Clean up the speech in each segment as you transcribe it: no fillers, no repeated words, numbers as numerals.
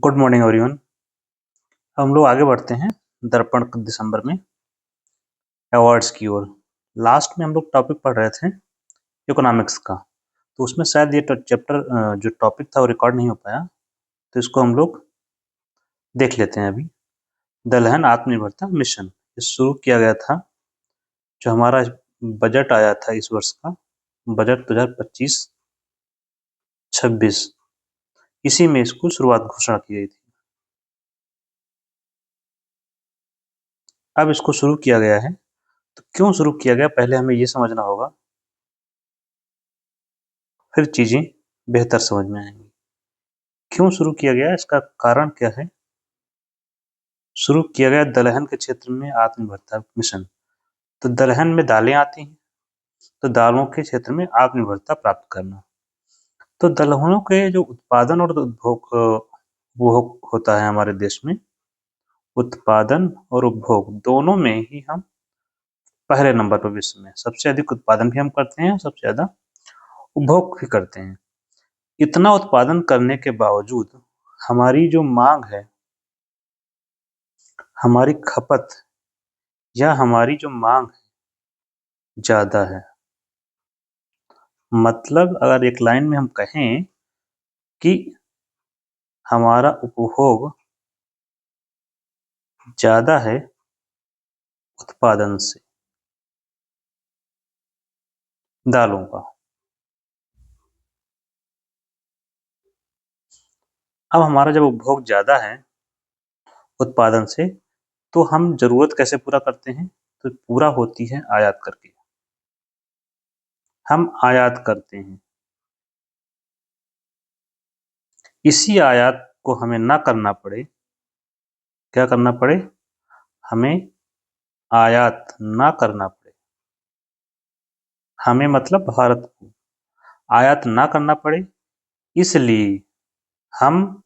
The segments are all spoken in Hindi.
Good morning everyone. हम लोग आगे बढ़ते हैं दर्पण दिसंबर में अवार्ड्स की ओर। लास्ट में हम लोग टॉपिक पढ़ रहे थे इकोनॉमिक्स का, तो उसमें शायद ये चैप्टर जो टॉपिक था वो रिकॉर्ड नहीं हो पाया, तो इसको हम लोग देख लेते हैं अभी। दलहन आत्मनिर्भरता मिशन ये शुरू किया गया था। जो हमारा बजट आया था इस वर्ष का, बजट 2025-26, इसी में इसको शुरुआत घोषणा की गई थी। अब इसको शुरू किया गया है, तो क्यों शुरू किया गया पहले हमें ये समझना होगा, फिर चीजें बेहतर समझ में आएंगी। क्यों शुरू किया गया, इसका कारण क्या है। शुरू किया गया दलहन के क्षेत्र में आत्मनिर्भरता मिशन। तो दलहन में दालें आती हैं, तो दालों के क्षेत्र में आत्मनिर्भरता प्राप्त करना। तो दलहनों के जो उत्पादन और उपभोग होता है हमारे देश में, उत्पादन और उपभोग दोनों में ही हम पहले नंबर पर विश्व में। सबसे अधिक उत्पादन भी हम करते हैं, सबसे ज्यादा उपभोग भी करते हैं। इतना उत्पादन करने के बावजूद हमारी जो मांग है, हमारी खपत या हमारी जो मांग है ज्यादा है। मतलब अगर एक लाइन में हम कहें कि हमारा उपभोग ज्यादा है उत्पादन से, दालों का। अब हमारा जब उपभोग ज्यादा है उत्पादन से, तो हम जरूरत कैसे पूरा करते हैं, तो पूरा होती है आयात करके। हम आयात करते हैं। इसी आयात को हमें ना करना पड़े, क्या करना पड़े, हमें आयात ना करना पड़े। हमें मतलब भारत को आयात ना करना पड़े, इसलिए हम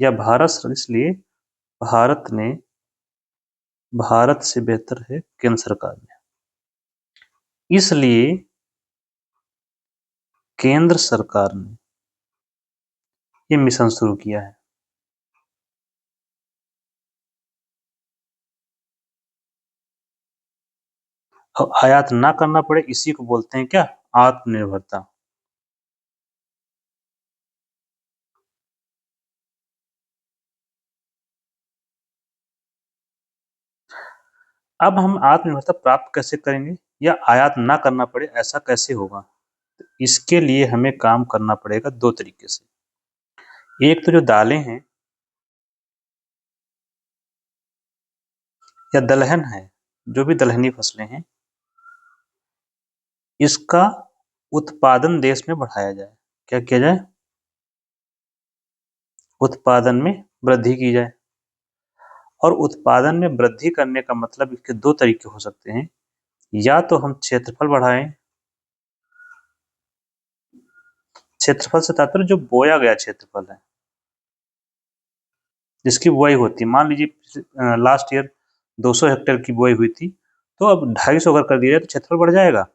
या भारत, इसलिए भारत ने, भारत से बेहतर है केंद्र सरकार ने, इसलिए केंद्र सरकार ने ये मिशन शुरू किया है। अब आयात ना करना पड़े, इसी को बोलते हैं क्या, आत्मनिर्भरता। अब हम आत्मनिर्भरता प्राप्त कैसे करेंगे, या आयात ना करना पड़े ऐसा कैसे होगा। तो इसके लिए हमें काम करना पड़ेगा दो तरीके से। एक तो जो दालें हैं या दलहन है, जो भी दलहनी फसलें हैं, इसका उत्पादन देश में बढ़ाया जाए। क्या किया जाए, उत्पादन में वृद्धि की जाए। और उत्पादन में वृद्धि करने का मतलब इसके दो तरीके हो सकते हैं। या तो हम क्षेत्रफल बढ़ाएं, क्षेत्रफल से तात्पर्य जो बोया गया क्षेत्रफल है, जिसकी बुआई होती है। मान लीजिए लास्ट ईयर 200 हेक्टेयर की बुआई हुई थी, तो अब 250 अगर कर दिया जाए तो क्षेत्रफल बढ़ जाएगा।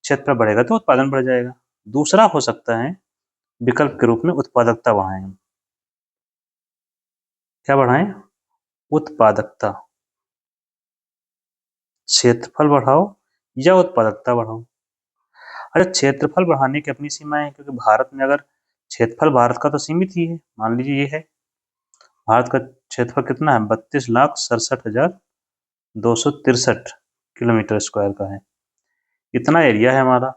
क्षेत्रफल बढ़ेगा तो उत्पादन बढ़ जाएगा। दूसरा हो सकता है विकल्प के रूप में उत्पादकता बढ़ाएं। क्या बढ़ाएं, उत्पादकता। क्षेत्रफल बढ़ाओ या उत्पादकता बढ़ाओ। अरे क्षेत्रफल बढ़ाने की अपनी सीमाएं हैं, क्योंकि भारत में अगर क्षेत्रफल भारत का तो सीमित ही है। मान लीजिए ये है, भारत का क्षेत्रफल कितना है, 32,67,263 किलोमीटर स्क्वायर का है। इतना एरिया है हमारा।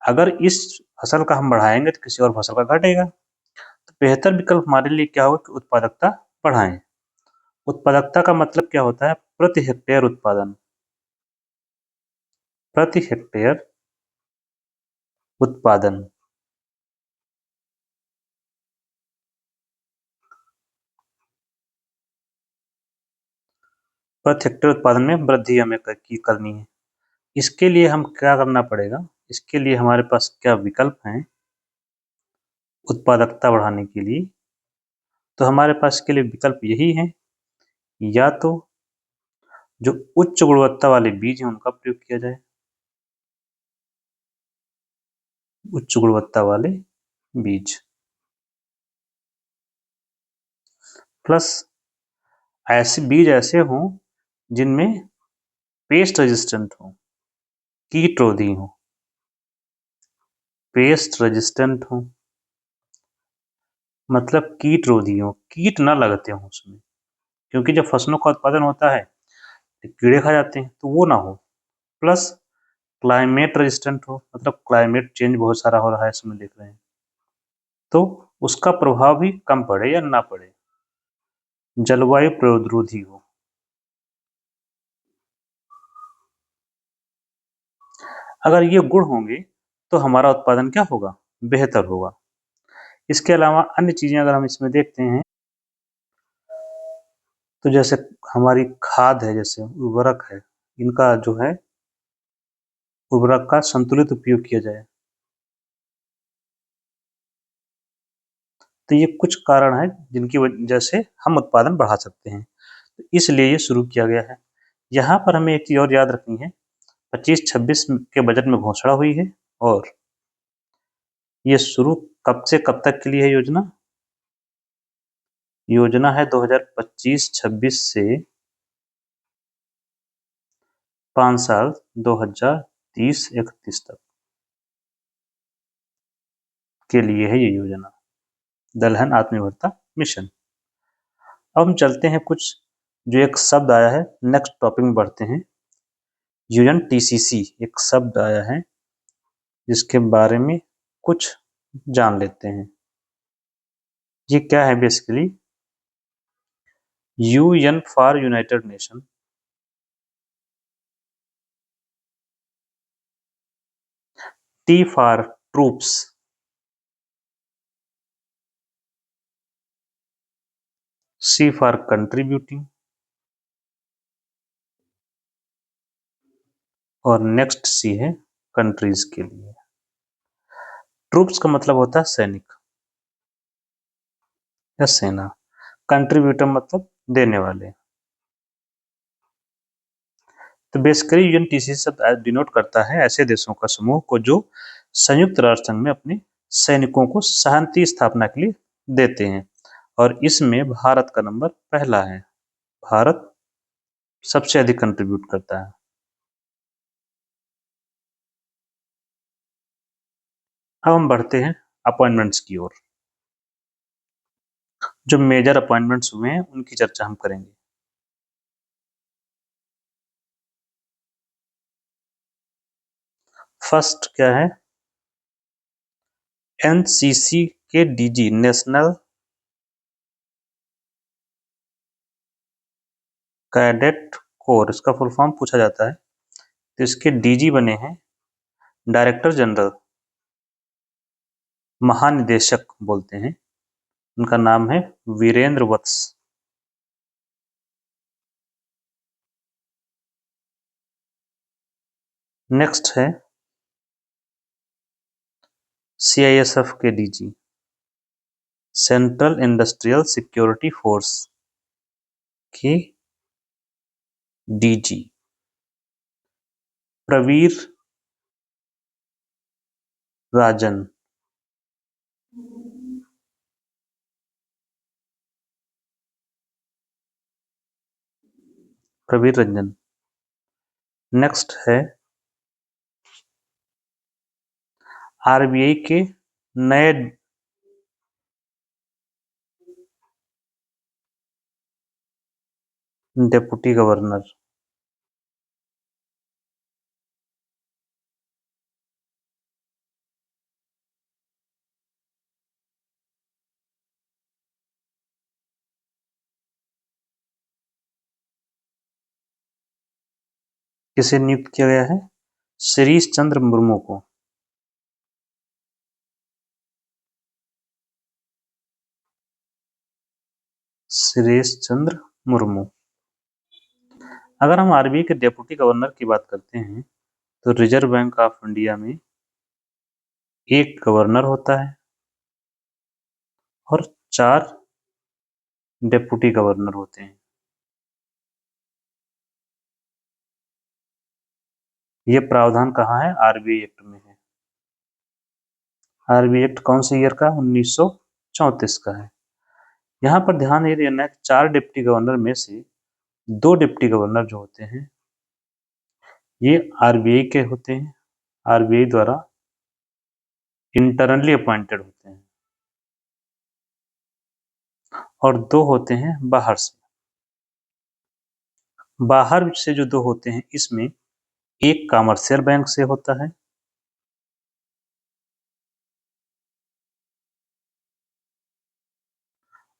अगर इस फसल का हम बढ़ाएंगे तो किसी और फसल का घटेगा। तो बेहतर विकल्प हमारे लिए क्या होगा कि उत्पादकता बढ़ाएं। उत्पादकता का मतलब क्या होता है, प्रति हेक्टेयर उत्पादन, प्रति हेक्टेयर उत्पादन। प्रति हेक्टेयर उत्पादन में वृद्धि हमें करनी है। इसके लिए हम क्या करना पड़ेगा, इसके लिए हमारे पास क्या विकल्प हैं उत्पादकता बढ़ाने के लिए। तो हमारे पास इसके लिए विकल्प यही है, या तो जो उच्च गुणवत्ता वाले बीज हैं उनका प्रयोग किया जाए, उच्च गुणवत्ता वाले बीज। प्लस ऐसे बीज ऐसे हों जिनमें पेस्ट रेजिस्टेंट हो, कीट रोधी हो, पेस्ट रेजिस्टेंट हो मतलब कीट रोधी हो, कीट ना लगते हो उसमें, क्योंकि जब फसलों का उत्पादन होता है तो कीड़े खा जाते हैं, तो वो ना हो। प्लस क्लाइमेट रेजिस्टेंट हो, मतलब क्लाइमेट चेंज बहुत सारा हो रहा है इसमें देख रहे हैं, तो उसका प्रभाव भी कम पड़े या ना पड़े। जलवायु प्रतिरोधी हो। अगर ये गुण होंगे तो हमारा उत्पादन क्या होगा, बेहतर होगा। इसके अलावा अन्य चीजें अगर हम इसमें देखते हैं तो जैसे हमारी खाद है, जैसे उर्वरक है, इनका जो है उर्वरक का संतुलित उपयोग किया जाए। तो ये कुछ कारण है जिनकी वजह से हम उत्पादन बढ़ा सकते हैं, तो इसलिए ये शुरू किया गया है। यहाँ पर हमें एक चीज और याद रखनी है, 25-26 के बजट में घोषणा हुई है और ये शुरू कब से कब तक के लिए है योजना। योजना है 2025-26 से 5 साल 2030-31 तक के लिए है ये योजना, दलहन आत्मनिर्भरता मिशन। अब हम चलते हैं कुछ जो एक शब्द आया है, नेक्स्ट टॉपिक में बढ़ते हैं। यूएनटीसीसी एक शब्द आया है जिसके बारे में कुछ जान लेते हैं। ये क्या है basically, UN for United Nation, T for troops, C for contributing और नेक्स्ट सी है कंट्रीज के लिए। ट्रूप्स का मतलब होता है सैनिक या सेना, कंट्रीब्यूटर मतलब देने वाले। तो बेसिकली यूएनटीसी शब्द डिनोट करता है ऐसे देशों का समूह को जो संयुक्त राष्ट्र संघ में अपने सैनिकों को शांति स्थापना के लिए देते हैं, और इसमें भारत का नंबर पहला है। भारत सबसे अधिक कंट्रीब्यूट करता है। अब हम बढ़ते हैं अपॉइंटमेंट्स की ओर। जो मेजर अपॉइंटमेंट्स हुए हैं उनकी चर्चा हम करेंगे। फर्स्ट क्या है, एनसीसी के डीजी, नेशनल कैडेट कोर, इसका फुल फॉर्म पूछा जाता है, तो इसके डीजी बने हैं डायरेक्टर जनरल, महानिदेशक बोलते हैं, उनका नाम है वीरेंद्र वत्स। नेक्स्ट है सीआईएसएफ के DG, central industrial security force के डीजी प्रवीर राजन। प्रवीर रंजन। नेक्स्ट है आरबीआई के नए डिप्टी गवर्नर, किसे नियुक्त किया गया है, श्रीश चंद्र मुर्मू को। श्रीश चंद्र मुर्मू। अगर हम आरबीआई के डिप्टी गवर्नर की बात करते हैं तो रिजर्व बैंक ऑफ इंडिया में एक गवर्नर होता है और 4 डिप्टी गवर्नर होते हैं। ये प्रावधान कहाँ है, आरबीआई एक्ट में है। आरबीआई एक्ट कौन से ईयर का, 1934 का है। यहाँ पर ध्यान ये देना है कि 4 डिप्टी गवर्नर में से 2 डिप्टी गवर्नर जो होते हैं ये आरबीआई के होते हैं, आरबीआई द्वारा इंटरनली अपॉइंटेड होते हैं, और 2 होते हैं बाहर से। बाहर से जो 2 होते हैं इसमें एक कमर्शियल बैंक से होता है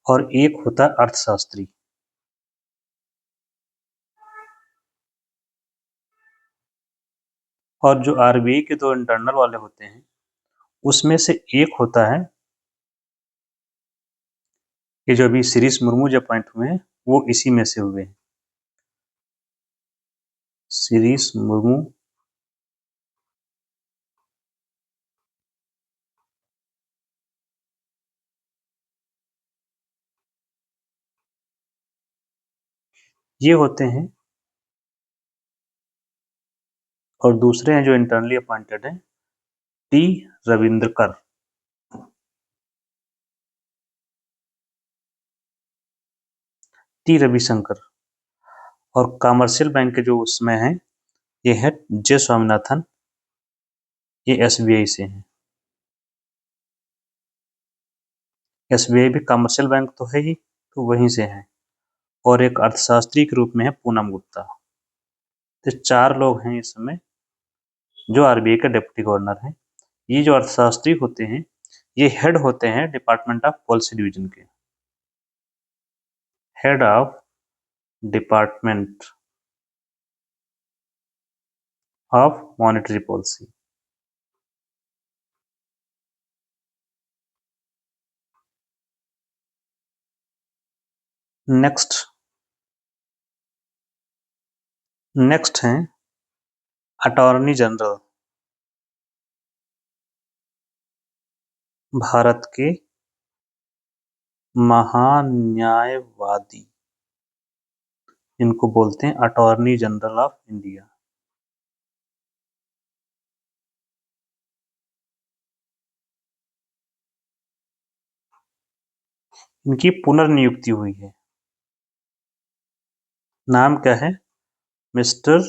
और एक होता है अर्थशास्त्री। और जो आरबीआई के 2 इंटरनल वाले होते हैं उसमें से एक होता है ये जो अभी शिरीष मुर्मू जो अपॉइंट हुए हैं वो इसी में से हुए हैं। शिरीष मुर्मू ये होते हैं, और दूसरे हैं जो इंटरनली अपॉइंटेड हैं टी रविंद्रकर। टी रविशंकर। और कमर्शियल बैंक के जो उसमें हैं ये है जे स्वामीनाथन, ये एसबीआई से हैं। एसबीआई भी कमर्शियल बैंक तो है ही, तो वहीं से है। और एक अर्थशास्त्री के रूप में है पूनम गुप्ता। तो 4 लोग हैं इस समय जो आरबीआई के डिप्टी गवर्नर हैं। ये जो अर्थशास्त्री होते हैं ये हेड होते हैं डिपार्टमेंट ऑफ पॉलिसी डिवीजन के, head of department of monetary policy. Next हैं अटॉर्नी जनरल, भारत के महान्यायवादी, इनको बोलते हैं अटॉर्नी जनरल ऑफ इंडिया। इनकी पुनर्नियुक्ति हुई है। नाम क्या है? मिस्टर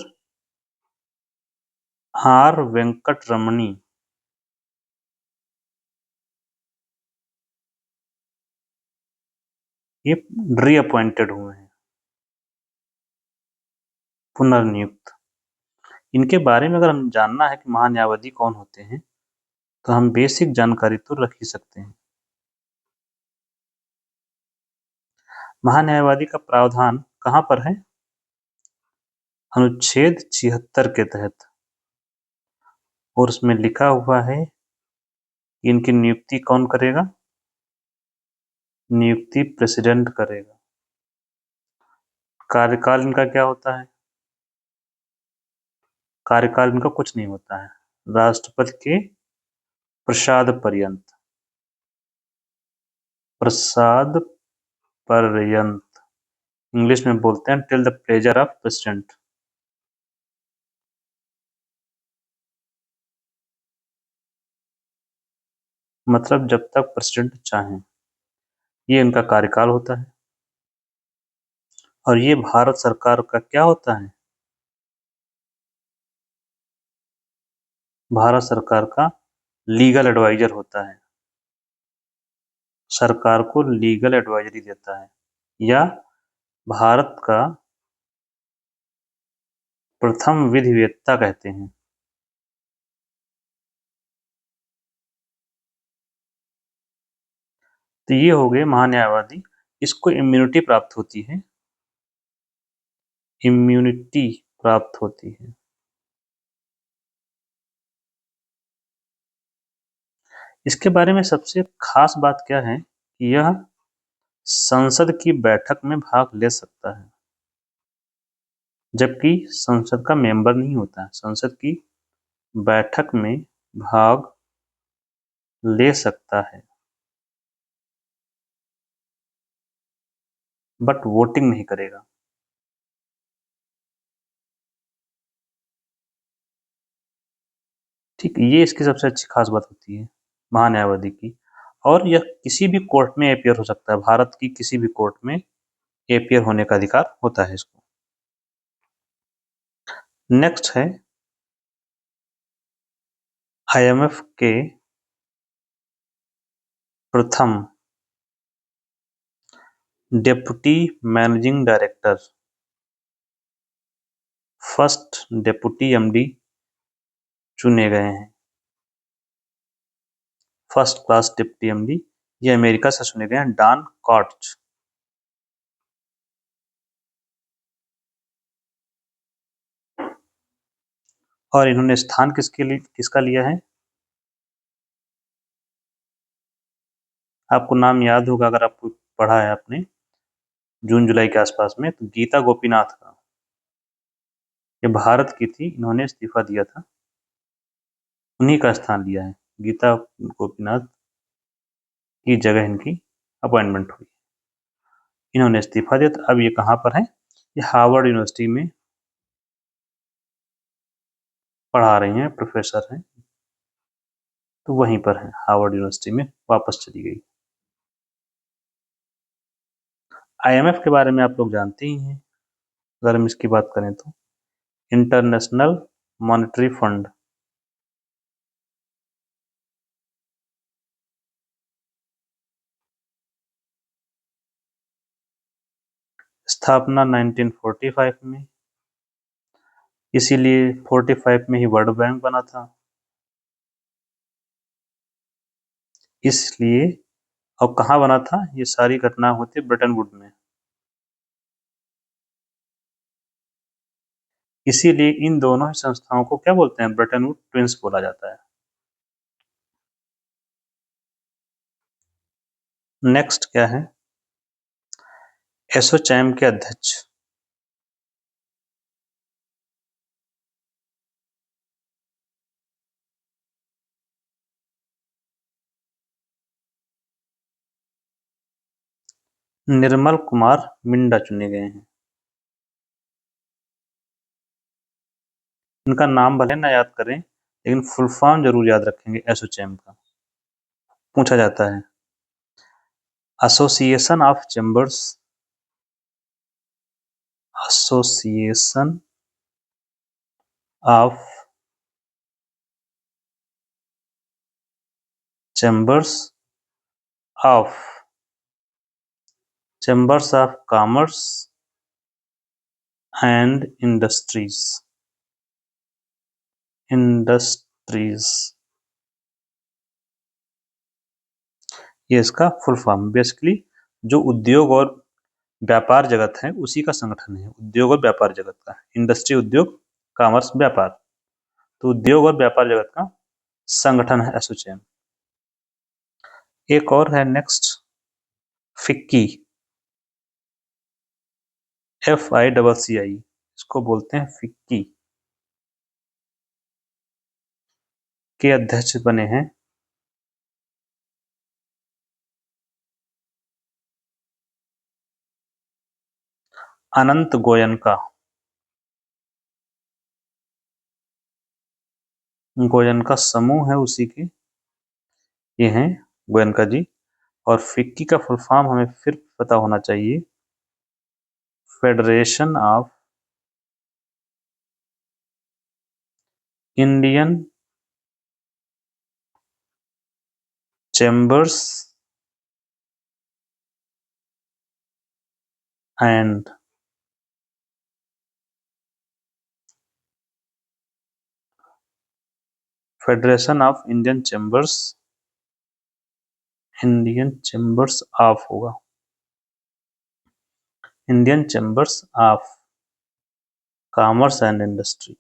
आर वेंकट रमणी। ये रीअपॉइंटेड हुए हैं, पुनर्नियुक्त। इनके बारे में अगर हम जानना है कि महान्यायवादी कौन होते हैं तो हम बेसिक जानकारी तो रख ही सकते हैं। महान्यायवादी का प्रावधान कहाँ पर है? अनुच्छेद 76 के तहत। और उसमें लिखा हुआ है कि इनकी नियुक्ति कौन करेगा? नियुक्ति प्रेसिडेंट करेगा। कार्यकाल इनका क्या होता है? कार्यकाल इनका कुछ नहीं होता है, राष्ट्रपति के प्रसाद पर्यंत। प्रसाद पर्यंत इंग्लिश में बोलते हैं till the pleasure of president. मतलब जब तक प्रेसिडेंट चाहें, ये इनका कार्यकाल होता है। और ये भारत सरकार का क्या होता है? भारत सरकार का लीगल एडवाइजर होता है, सरकार को लीगल एडवाइजरी देता है, या भारत का प्रथम विधिवेत्ता कहते हैं। तो ये हो गए महान्यायवादी। इसको इम्यूनिटी प्राप्त होती है, इम्यूनिटी प्राप्त होती है। इसके बारे में सबसे खास बात क्या है कि यह संसद की बैठक में भाग ले सकता है, जबकि संसद का मेंबर नहीं होता है। संसद की बैठक में भाग ले सकता है बट वोटिंग नहीं करेगा। ठीक, ये इसकी सबसे अच्छी खास बात होती है महान्यायवादी की। और यह किसी भी कोर्ट में एपियर हो सकता है, भारत की किसी भी कोर्ट में एपियर होने का अधिकार होता है इसको। नेक्स्ट है आईएमएफ के प्रथम deputy managing director, first deputy MD चुने गए हैं। फर्स्ट क्लास डेप्यूटी एमडी ये अमेरिका से चुने गए हैं, डॉन कॉट्ज। और इन्होंने स्थान किसका लिया है? आपको नाम याद होगा अगर आपको पढ़ा है आपने जून जुलाई के आसपास में, तो गीता गोपीनाथ का। ये भारत की थी, इन्होंने इस्तीफा दिया था, उन्हीं का स्थान लिया है। गीता गोपीनाथ की जगह इनकी अपॉइंटमेंट हुई, इन्होंने इस्तीफा दिया। तो अब ये कहाँ पर है? ये हार्वर्ड यूनिवर्सिटी में पढ़ा रही हैं, प्रोफेसर हैं, तो वहीं पर है, हार्वर्ड यूनिवर्सिटी में वापस चली गई। आईएमएफ के बारे में आप लोग जानते ही हैं, अगर हम इसकी बात करें तो इंटरनेशनल मॉनेटरी फंड। स्थापना 1945 में, इसीलिए 45 में ही वर्ल्ड बैंक बना था, इसलिए। और कहाँ बना था? ये सारी घटना होती ब्रेटन वुड में, इसीलिए इन दोनों संस्थाओं को क्या बोलते हैं? ब्रेटन वुड ट्विंस बोला जाता है। नेक्स्ट क्या है? एसोचैम के अध्यक्ष। निर्मल कुमार मिंडा चुने गए हैं। इनका नाम भले ना याद करें, लेकिन फुल फॉर्म जरूर याद रखेंगे एसोचैम का, पूछा जाता है। Association of chambers, association of chambers of commerce and industries, ये इसका फुल फॉर्म। बेसिकली जो उद्योग और व्यापार जगत है उसी का संगठन है, उद्योग और व्यापार जगत का। इंडस्ट्री उद्योग, कॉमर्स व्यापार, तो उद्योग और व्यापार जगत का संगठन है एसोचैम। एक और है नेक्स्ट, फिक्की, FICCI, इसको बोलते हैं फिक्की, के अध्यक्ष बने हैं अनंत गोयनका। गोयनका समूह है उसी के, ये हैं गोयनका जी। और फिक्की का फुल फॉर्म हमें फिर पता होना चाहिए, Federation of Indian Chambers and Federation of Indian Chambers of होगा, Indian Chambers of commerce and Industry.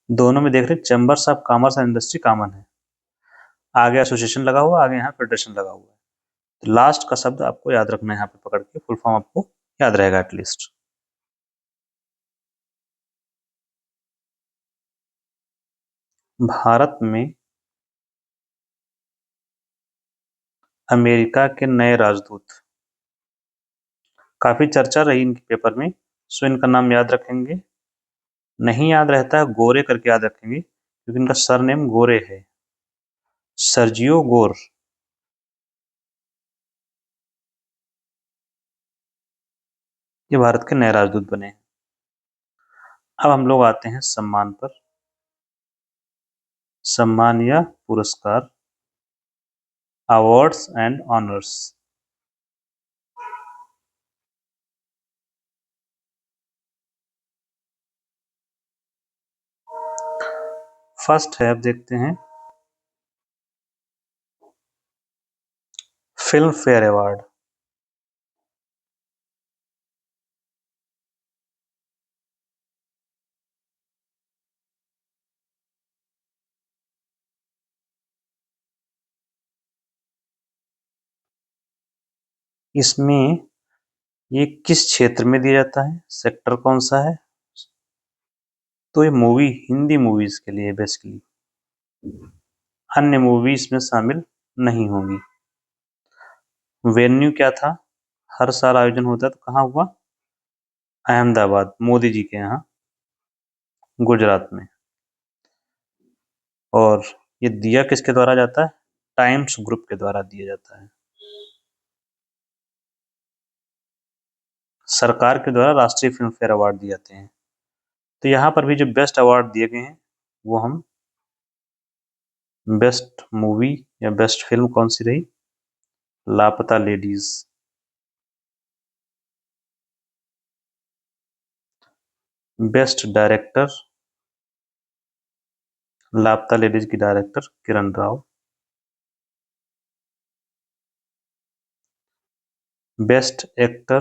दोनों में देख रहे chambers of commerce and industry common है, आगे एसोसिएशन लगा हुआ, आगे यहाँ फेडरेशन लगा हुआ है। तो लास्ट का शब्द आपको याद रखना है, यहाँ पे पकड़ के फुल फॉर्म आपको याद रहेगा एटलीस्ट। भारत में अमेरिका के नए राजदूत, काफी चर्चा रही इनके पेपर में, सो इनका नाम याद रखेंगे, नहीं याद रहता है, गोरे करके याद रखेंगे क्योंकि इनका सरनेम गोरे है। Sergio Gor. ये भारत के नए राजदूत बने हैं। अब हम लोग आते हैं सम्मान पर। सम्मान या पुरस्कार, अवार्ड्स एंड ऑनर्स। फर्स्ट है, अब देखते हैं, फिल्म फेयर अवार्ड। इसमें ये किस क्षेत्र में दिया जाता है, सेक्टर कौन सा है? तो ये मूवी, हिंदी मूवीज के लिए बेसिकली, अन्य मूवीज में शामिल नहीं होंगी। वेन्यू क्या था? हर साल आयोजन होता है, तो कहाँ हुआ? अहमदाबाद, मोदी जी के यहाँ, गुजरात में। और ये दिया किसके द्वारा जाता है? टाइम्स ग्रुप के द्वारा दिया जाता है। सरकार के द्वारा राष्ट्रीय फिल्म फेयर अवार्ड दिए जाते हैं। तो यहाँ पर भी जो बेस्ट अवार्ड दिए गए हैं वो हम, बेस्ट मूवी या बेस्ट फिल्म कौन सी रही? लापता लेडीज। बेस्ट डायरेक्टर, लापता लेडीज की director Kiran Rao. Best actor,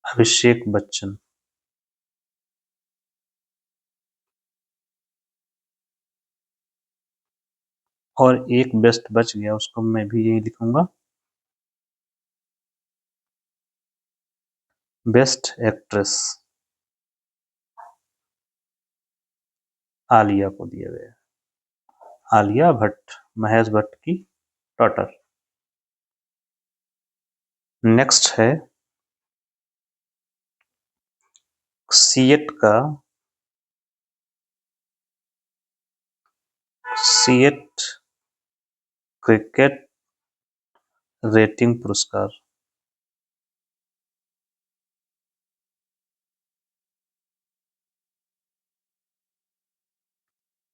Abhishek Bachchan. और एक बेस्ट बच गया, उसको मैं भी यही लिखूंगा, बेस्ट एक्ट्रेस आलिया को दिया गया। आलिया भट्ट, महेश भट्ट की डॉटर। नेक्स्ट है सीएट का, सीएट क्रिकेट रेटिंग पुरस्कार।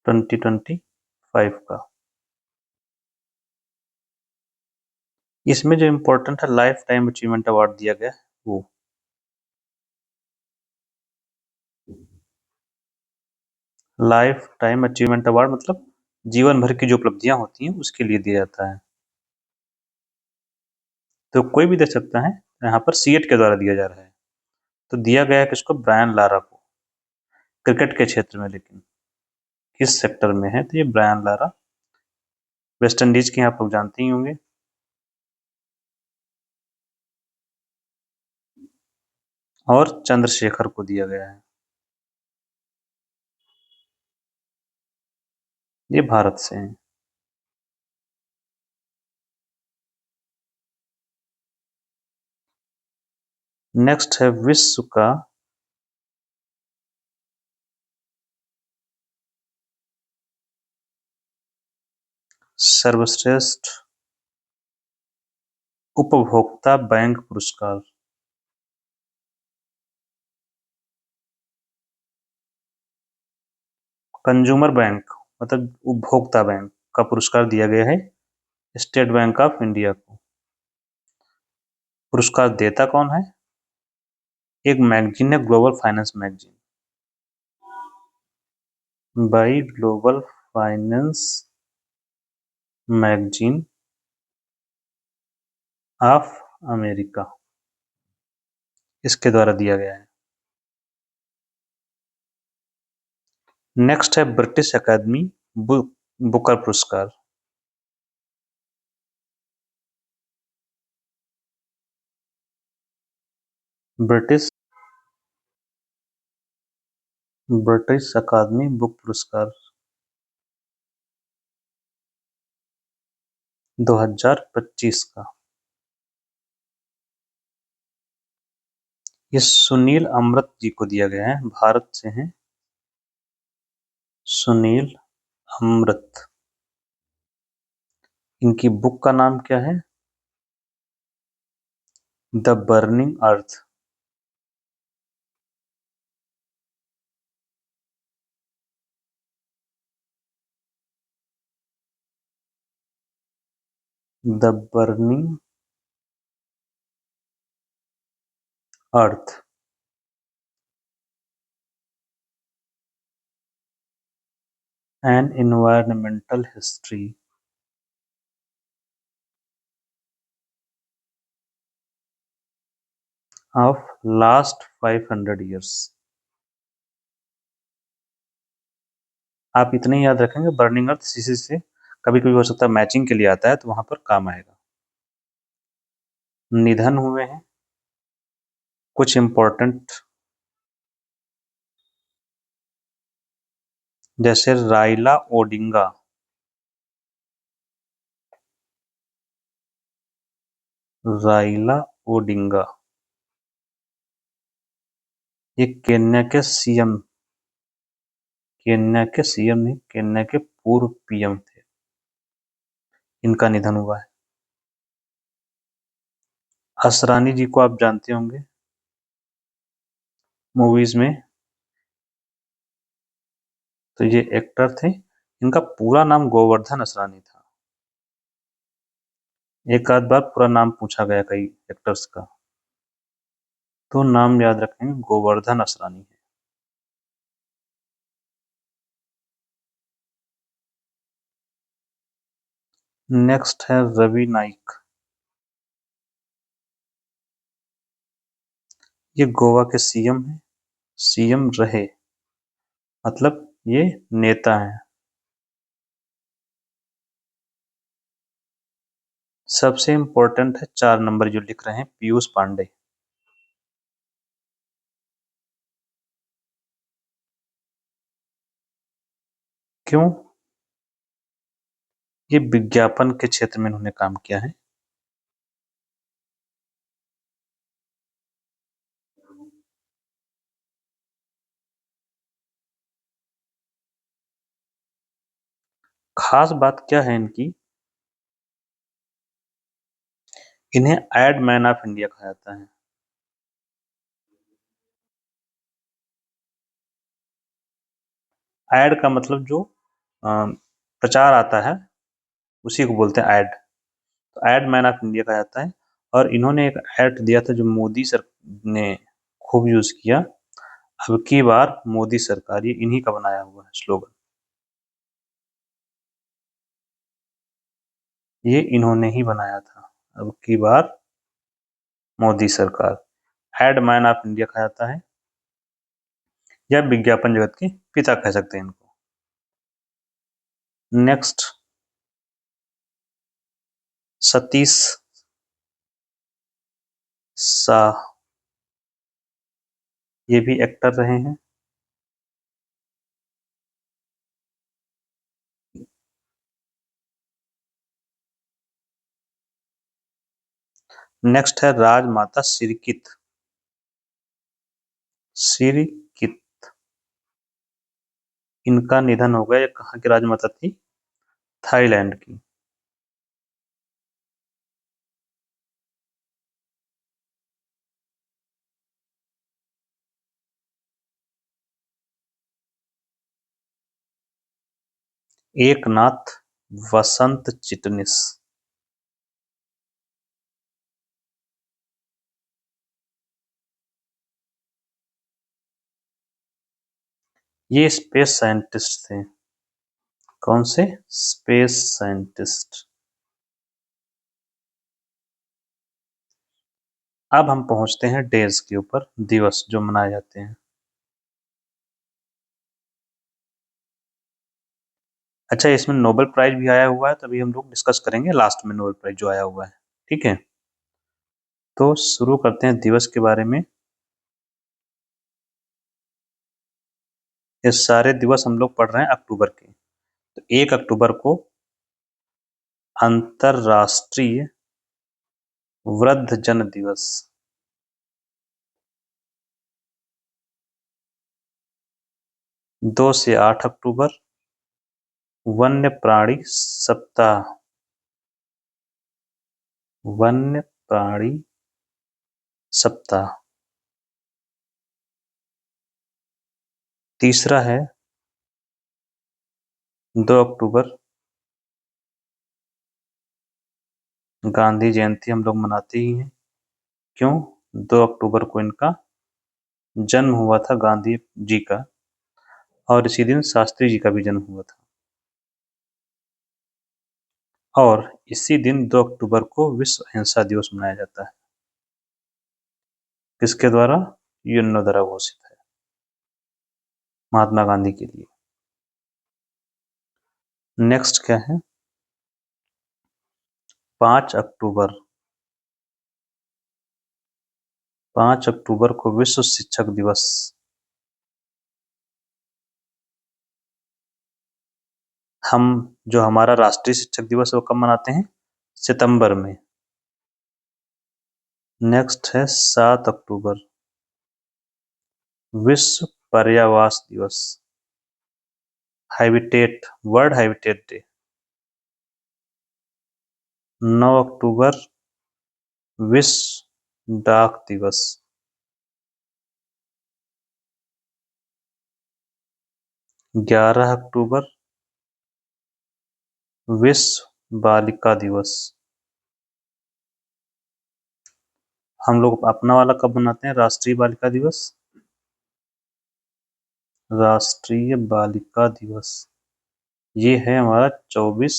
ट्वेंटी 25 का। इसमें जो इम्पोर्टेंट है, लाइफ टाइम अचीवमेंट अवार्ड दिया गया है वो। लाइफ टाइम अचीवमेंट अवार्ड मतलब जीवन भर की जो उपलब्धियां होती हैं उसके लिए दिया जाता है। तो कोई भी दे सकता है, यहाँ पर सीएट के द्वारा दिया जा रहा है। तो दिया गया है किसको? ब्रायन लारा को, क्रिकेट के क्षेत्र में। लेकिन किस सेक्टर में है? तो ये ब्रायन लारा, वेस्ट इंडीज के, आप लोग जानते ही होंगे। और चंद्रशेखर को दिया गया है। ये भारत से हैं। नेक्स्ट है विश्व का सर्वश्रेष्ठ उपभोक्ता बैंक पुरस्कार। कंज्यूमर बैंक मतलब उपभोक्ता बैंक का पुरस्कार दिया गया है स्टेट बैंक ऑफ इंडिया को। पुरस्कार देता कौन है? एक मैगजीन है, global finance magazine, by global finance magazine of America, इसके द्वारा दिया गया है। नेक्स्ट है ब्रिटिश अकादमी बुकर पुरस्कार। ब्रिटिश ब्रिटिश अकादमी बुक पुरस्कार 2025 का। ये सुनील अमृत जी को दिया गया है, भारत से हैं सुनील अमृत। इनकी बुक का नाम क्या है? The burning earth. The burning earth. N environmental history of last 500 years. आप इतने ही याद रखेंगे, बर्निंग अर्थ सीसी से कभी कभी हो सकता है मैचिंग के लिए आता है, तो वहां पर काम आएगा। निधन हुए हैं कुछ इंपॉर्टेंट, जैसे राइला ओडिंगा। राइला ओडिंगा ये केन्या के सीएम, केन्या के सीएम नहीं, केन्या के पूर्व पीएम थे। इनका निधन हुआ है। असरानी जी को आप जानते होंगे मूवीज में, तो ये एक्टर थे। इनका पूरा नाम गोवर्धन असरानी था। एक आध बार पूरा नाम पूछा गया कई एक्टर्स का, तो नाम याद रखेंगे, गोवर्धन असरानी है। नेक्स्ट है रवि नाइक। ये गोवा के सीएम हैं, सीएम रहे, मतलब ये नेता हैं। सबसे इंपॉर्टेंट है 4 नंबर जो लिख रहे हैं, पीयूष पांडे। क्यों? ये विज्ञापन के क्षेत्र में इन्होंने काम किया है। खास बात क्या है इनकी, इन्हें एड मैन ऑफ इंडिया कहा जाता है। एड का मतलब जो प्रचार आता है उसी को बोलते हैं एड। तो एड मैन ऑफ इंडिया कहा जाता है। और इन्होंने एक एड दिया था जो मोदी सर ने खूब यूज किया, अब की बार मोदी सरकार, ये इन्हीं का बनाया हुआ है स्लोगन। ये इन्होंने ही बनाया था, अब की बार मोदी सरकार। एड मैन ऑफ इंडिया कहा जाता है, या विज्ञापन जगत के पिता कह सकते हैं इनको। नेक्स्ट, सतीश शाह, ये भी एक्टर रहे हैं। नेक्स्ट है राजमाता सिरकित। सिरकित, इनका निधन हो गया। ये कहाँ की राजमाता थी? थाईलैंड की। एकनाथ वसंत चिटनिस। ये स्पेस साइंटिस्ट थे। कौन से? Space scientist. अब हम पहुंचते हैं डेज के ऊपर, दिवस जो मनाए जाते हैं। अच्छा, इसमें नोबेल प्राइज भी आया हुआ है, तभी हम लोग डिस्कस करेंगे लास्ट में नोबेल प्राइज जो आया हुआ है। ठीक है, तो शुरू करते हैं दिवस के बारे में। ये सारे दिवस हम लोग पढ़ रहे हैं अक्टूबर के। तो 1 अक्टूबर को अंतरराष्ट्रीय वृद्धजन दिवस। 2 से 8 अक्टूबर वन्य प्राणी सप्ताह, वन्य प्राणी सप्ताह। तीसरा है 2 अक्टूबर गांधी जयंती हम लोग मनाते ही हैं। क्यों? 2 अक्टूबर को इनका जन्म हुआ था, गांधी जी का, और इसी दिन शास्त्री जी का भी जन्म हुआ था। और इसी दिन 2 अक्टूबर को विश्व अहिंसा दिवस मनाया जाता है। किसके द्वारा? यूएनओ द्वारा घोषित है, महात्मा गांधी के लिए। नेक्स्ट क्या है? 5 अक्टूबर, 5 अक्टूबर को विश्व शिक्षक दिवस। हम जो हमारा राष्ट्रीय शिक्षक दिवस है वो कब मनाते हैं? सितंबर में। नेक्स्ट है 7 अक्टूबर विश्व पर्यावरण दिवस, हैबिटेट, वर्ल्ड हैबिटेट डे। 9 अक्टूबर विश्व डाक दिवस। 11 अक्टूबर विश्व बालिका दिवस। हम लोग अपना वाला कब मनाते हैं राष्ट्रीय बालिका दिवस? राष्ट्रीय बालिका दिवस ये है हमारा 24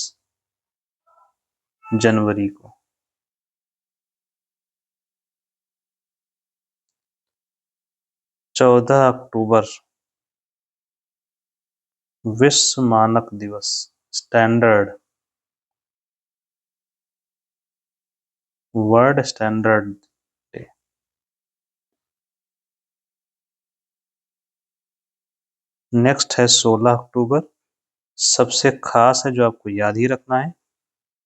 जनवरी को। 14 अक्टूबर विश्व मानक दिवस, standard, world standard day. Next है 16 अक्टूबर, सबसे खास है जो आपको याद ही रखना है,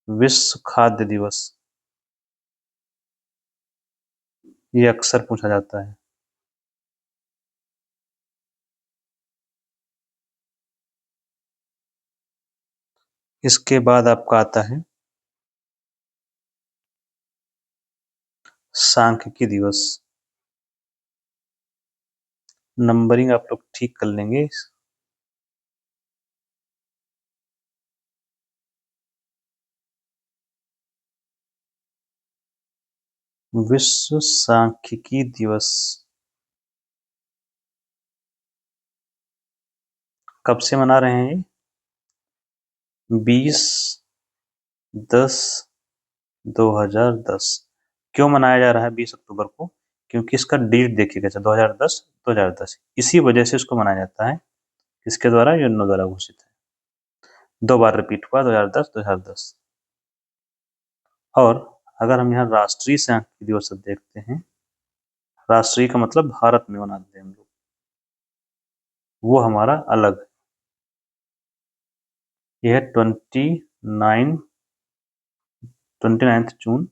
विश्व खाद्य दिवस। ये अक्सर पूछा जाता है। इसके बाद आपका आता है सांख्यिकी दिवस। नंबरिंग आप लोग ठीक कर लेंगे। विश्व सांख्यिकी दिवस कब से मना रहे हैं? 20/10/2010। क्यों मनाया जा रहा है 20 अक्टूबर को? क्योंकि इसका डेट देखिएगा, 2010 2010, इसी वजह से इसको मनाया जाता है। इसके द्वारा यूएनओ द्वारा घोषित है। 2 बार रिपीट हुआ, 2010 2010। और अगर हम यहाँ राष्ट्रीय सांख्यिकी दिवस देखते हैं, राष्ट्रीय का मतलब भारत में मनाते हैं हम लोग, वो हमारा अलग है। यह है 29 जून।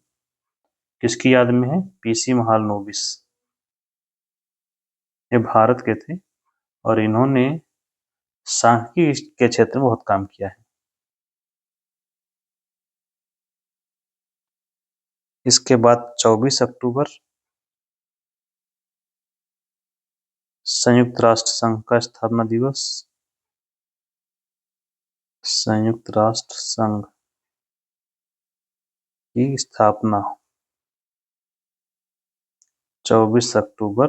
किसकी याद में है? पीसी महालनोबिस। ये भारत के थे और इन्होंने सांख्यिकी के क्षेत्र में बहुत काम किया है। इसके बाद 24 अक्टूबर संयुक्त राष्ट्र संघ का स्थापना दिवस। संयुक्त राष्ट्र संघ की स्थापना 24 अक्टूबर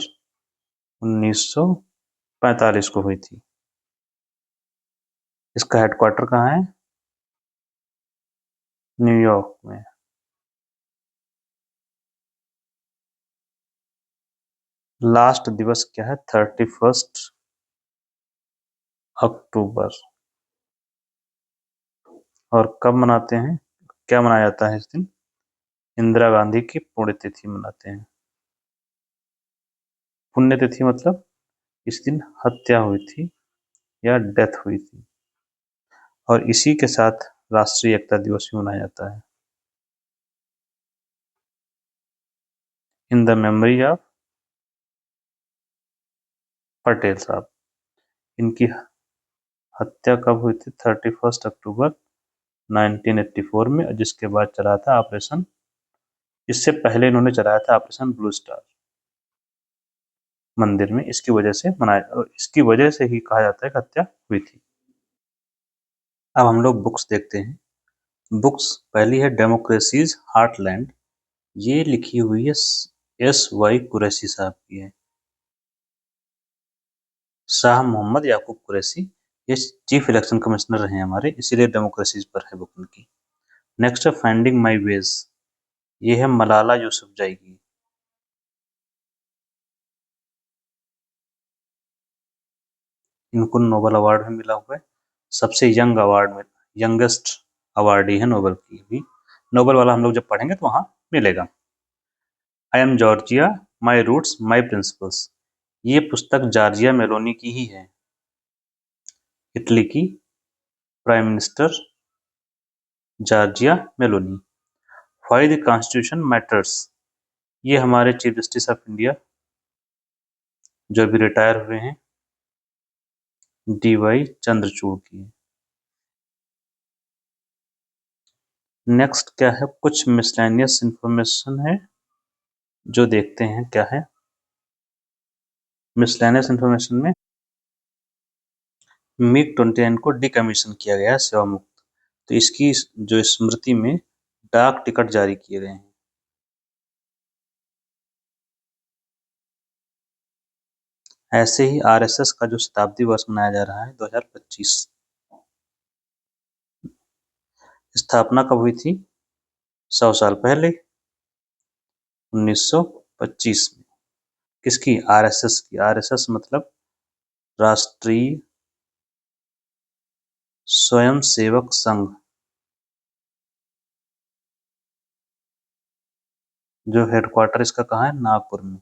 1945 को हुई थी। इसका हेडक्वार्टर कहाँ है? न्यूयॉर्क में। लास्ट दिवस क्या है? 31 अक्टूबर। और कब मनाते हैं? क्या मनाया जाता है इस दिन? इंदिरा गांधी की पुण्यतिथि मनाते हैं। पुण्यतिथि मतलब इस दिन हत्या हुई थी या डेथ हुई थी। और इसी के साथ राष्ट्रीय एकता दिवस भी मनाया जाता है। In the memory of Patel साहब, इनकी हत्या कब हुई थी? 31 अक्टूबर 1984 में, जिसके बाद चला था ऑपरेशन, इससे पहले इन्होंने चलाया था ऑपरेशन ब्लू स्टार मंदिर में। इसकी वजह से ही कहा जाता है कि हत्या हुई थी। अब हम लोग बुक्स देखते हैं। बुक्स पहली है डेमोक्रेसीज हार्टलैंड, ये लिखी हुई है S.Y. कुरैशी साहब की है, शाह मोहम्मद याकूब कुरैशी, ये चीफ इलेक्शन कमिश्नर रहे हमारे, इसीलिए डेमोक्रेसीज पर है बुक उनकी। नेक्स्ट है फाइंडिंग माई वेज, ये है मलाला यूसुफजई की। इनको नोबेल अवार्ड भी मिला हुआ है, सबसे यंगेस्ट अवार्डी है नोबेल की भी। नोबेल वाला हम लोग जब पढ़ेंगे तो वहां मिलेगा। I am Giorgia, my roots my principles, ये पुस्तक जॉर्जिया मेलोनी की ही है, इटली की prime minister Giorgia Meloni. Why the constitution matters, ये हमारे चीफ जस्टिस ऑफ इंडिया जो अभी रिटायर हुए हैं, DY चंद्रचूड़ की है। नेक्स्ट क्या है, कुछ मिसलेनियस इंफॉर्मेशन है जो देखते हैं क्या है। मिसलेनियस इंफॉर्मेशन में MiG-29 को डिकमीशन किया गया है सेवा मुक्त, तो इसकी जो स्मृति में डाक टिकट जारी किए गए हैं। ऐसे ही RSS का जो शताब्दी वर्ष मनाया जा रहा है 2025। स्थापना कब हुई थी? 100 साल पहले, 1925 में। किसकी? RSS की। RSS मतलब राष्ट्रीय स्वयंसेवक संघ, जो हेडक्वार्टर इसका कहाँ है? नागपुर में।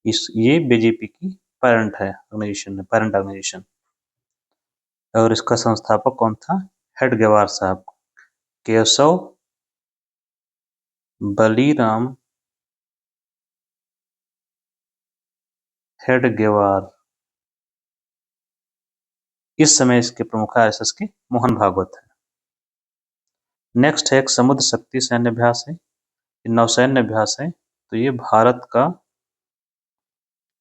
ये BJP की पेरेंट ऑर्गेनाइजेशन। और इसका संस्थापक कौन था? हेडगेवार साहब, केशव बलीराम हेडगेवार। इस समय इसके प्रमुख RSS के मोहन भागवत है। नेक्स्ट है एक समुद्र शक्ति सैन्य अभ्यास है, नौसैन्य अभ्यास है, तो ये भारत का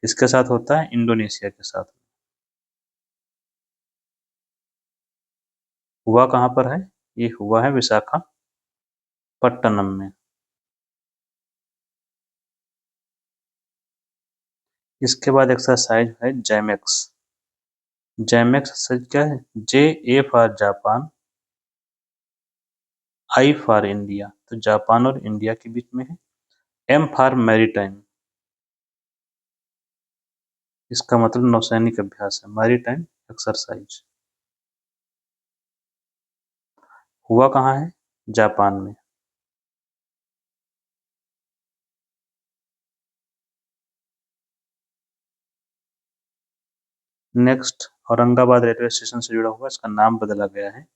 किसके साथ होता है? इंडोनेशिया के साथ। हुआ कहाँ पर है? ये हुआ है विशाखापट्टनम में। इसके बाद एक्सरसाइज है जैमेक्स। जैमेक्स एक्सरसाइज क्या है? J for Japan, I for India, तो जापान और इंडिया के बीच में है। M फॉर मैरीटाइम, इसका मतलब नौसैनिक अभ्यास है, मैरीटाइम एक्सरसाइज। हुआ कहाँ है? जापान में। नेक्स्ट औरंगाबाद रेलवे स्टेशन से जुड़ा हुआ, इसका नाम बदला गया है,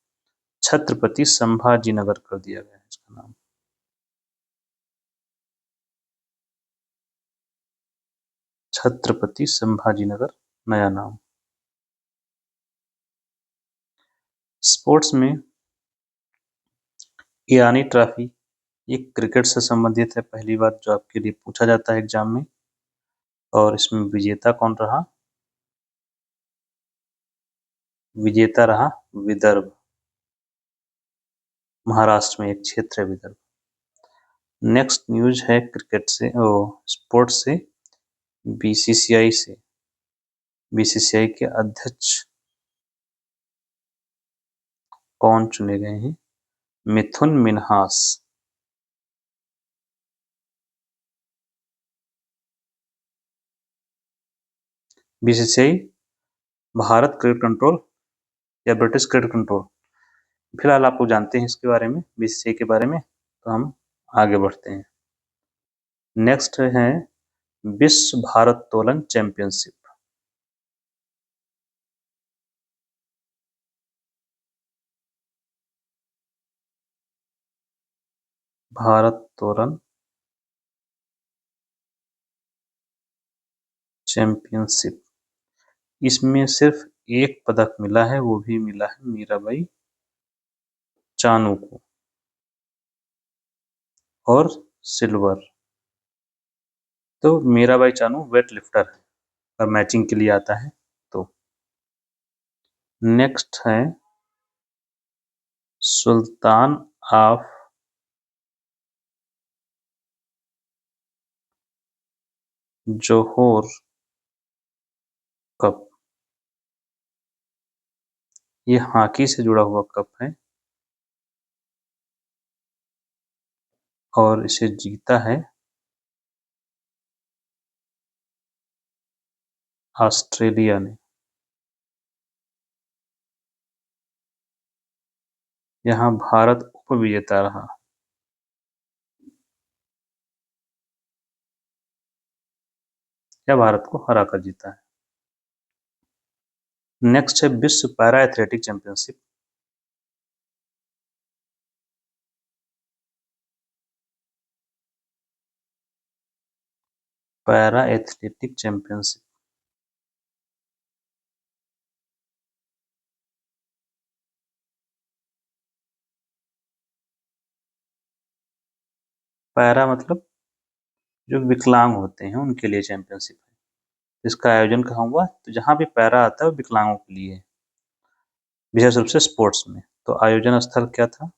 छत्रपति संभाजीनगर कर दिया गया है इसका नाम। छत्रपति संभाजीनगर नया नाम। स्पोर्ट्स में ईरानी ट्रॉफी, ये क्रिकेट से संबंधित है, पहली बात जो आपके लिए पूछा जाता है एग्जाम में। और इसमें विजेता कौन रहा? विजेता रहा विदर्भ, महाराष्ट्र में एक क्षेत्र है विदर्भ। नेक्स्ट न्यूज है क्रिकेट से, स्पोर्ट्स से, बीसीसीआई से। बीसीसीआई के अध्यक्ष कौन चुने गए हैं? Mithun Minhas. BCCI Bharat cricket control या ब्रिटिश क्रिकेट कंट्रोल, फिलहाल आप लोग जानते हैं इसके बारे में, बीसीसीआई के बारे में, तो हम आगे बढ़ते हैं। नेक्स्ट है विश्व भारोत्तोलन चैंपियनशिप। भारोत्तोलन चैंपियनशिप, इसमें सिर्फ एक पदक मिला है, वो भी मिला है मीराबाई चानू को, और सिल्वर। तो मीराबाई चानू वेट लिफ्टर है और मैचिंग के लिए आता है। तो नेक्स्ट है सुल्तान ऑफ जोहोर कप। ये हॉकी से जुड़ा हुआ कप है और इसे जीता है ऑस्ट्रेलिया ने। यहाँ भारत उपविजेता रहा। यह भारत को हरा कर जीता है। नेक्स्ट है विश्व para athletic championship. Para athletic championship. Para मतलब जो विकलांग होते हैं उनके लिए चैंपियनशिप है। इसका आयोजन कहाँ हुआ? तो जहाँ भी पैरा आता है वो विकलांगों के लिए है, विशेष रूप से स्पोर्ट्स में। तो आयोजन स्थल क्या था?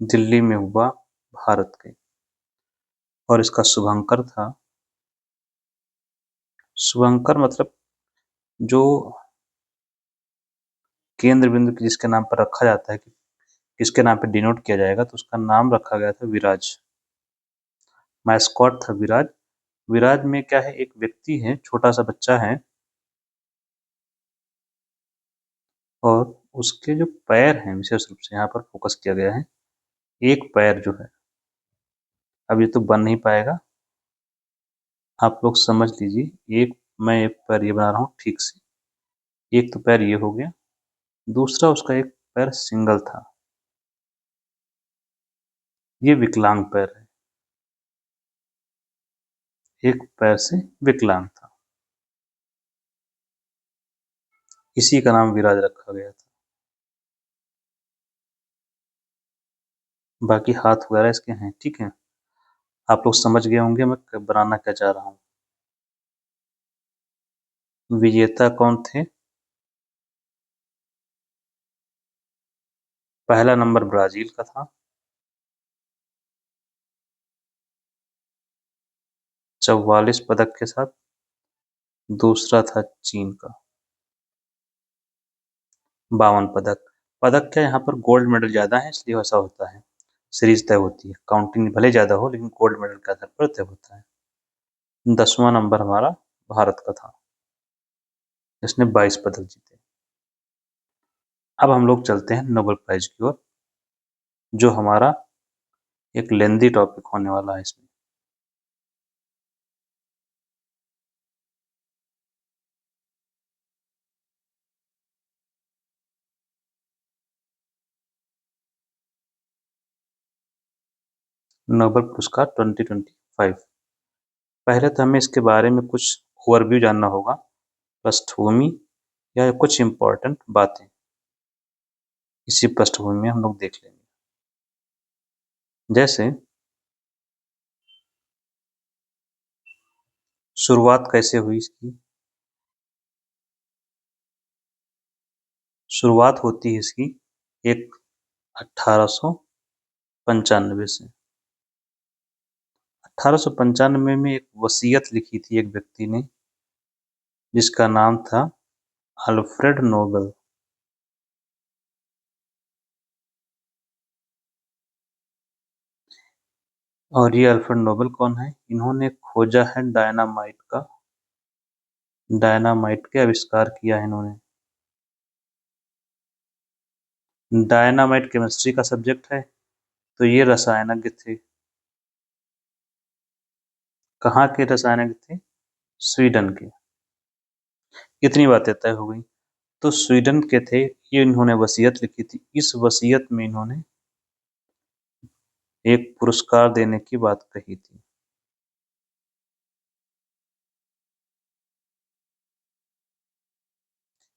दिल्ली में हुआ, भारत के। और इसका शुभंकर था, शुभंकर मतलब जो केंद्र बिंदु जिसके नाम पर रखा जाता है कि किसके नाम पे डिनोट किया जाएगा, तो उसका नाम रखा गया था विराज। मैस्कॉट था विराज। विराज में क्या है, एक व्यक्ति है, छोटा सा बच्चा है, और उसके जो पैर हैं विशेष रूप से यहाँ पर फोकस किया गया है। एक पैर जो है, अब ये तो बन नहीं पाएगा, आप लोग समझ लीजिए। मैं एक पैर ये बना रहा हूँ ठीक से। एक तो पैर ये हो गया, दूसरा उसका एक पैर सिंगल था, ये विकलांग पैर है, एक पैर से विकलांग था, इसी का नाम विराज रखा गया था। बाकी हाथ वगैरह इसके हैं, ठीक है। आप लोग समझ गए होंगे मैं बनाना क्या चाह रहा हूँ। विजेता कौन थे? पहला नंबर ब्राजील का था, 44 पदक के साथ। दूसरा था चीन का, 52 पदक। पदक क्या, यहाँ पर गोल्ड मेडल ज्यादा है इसलिए ऐसा होता है। सीरीज तय होती है, काउंटिंग भले ज्यादा हो लेकिन गोल्ड मेडल के आधार पर तय होता है। 10वां नंबर हमारा भारत का था, इसने 22 पदक जीते। अब हम लोग चलते हैं नोबेल प्राइज की ओर, जो हमारा एक लेंदी टॉपिक होने वाला है इसमें। नोबेल पुरस्कार 2025। पहले तो हमें इसके बारे में कुछ ओवरव्यू जानना होगा, पृष्ठभूमि या कुछ इम्पोर्टेंट बातें इसी पृष्ठभूमि में हम लोग देख लेंगे। जैसे शुरुआत कैसे हुई इसकी? शुरुआत होती है इसकी एक 1895 से। 1895 में एक वसीयत लिखी थी एक व्यक्ति ने, जिसका नाम था अल्फ्रेड नोबेल। और ये अल्फ्रेड नोबेल कौन है? इन्होंने खोजा है डायनामाइट का, डायनामाइट के आविष्कार किया है इन्होंने। डायनामाइट केमिस्ट्री का सब्जेक्ट है, तो ये रसायनज्ञ थे। कहाँ के रसायनज्ञ थे? स्वीडन के। इतनी बातें तय हो गई। तो स्वीडन के थे ये, इन्होंने वसीयत लिखी थी। इस वसीयत में इन्होंने एक पुरस्कार देने की बात कही थी।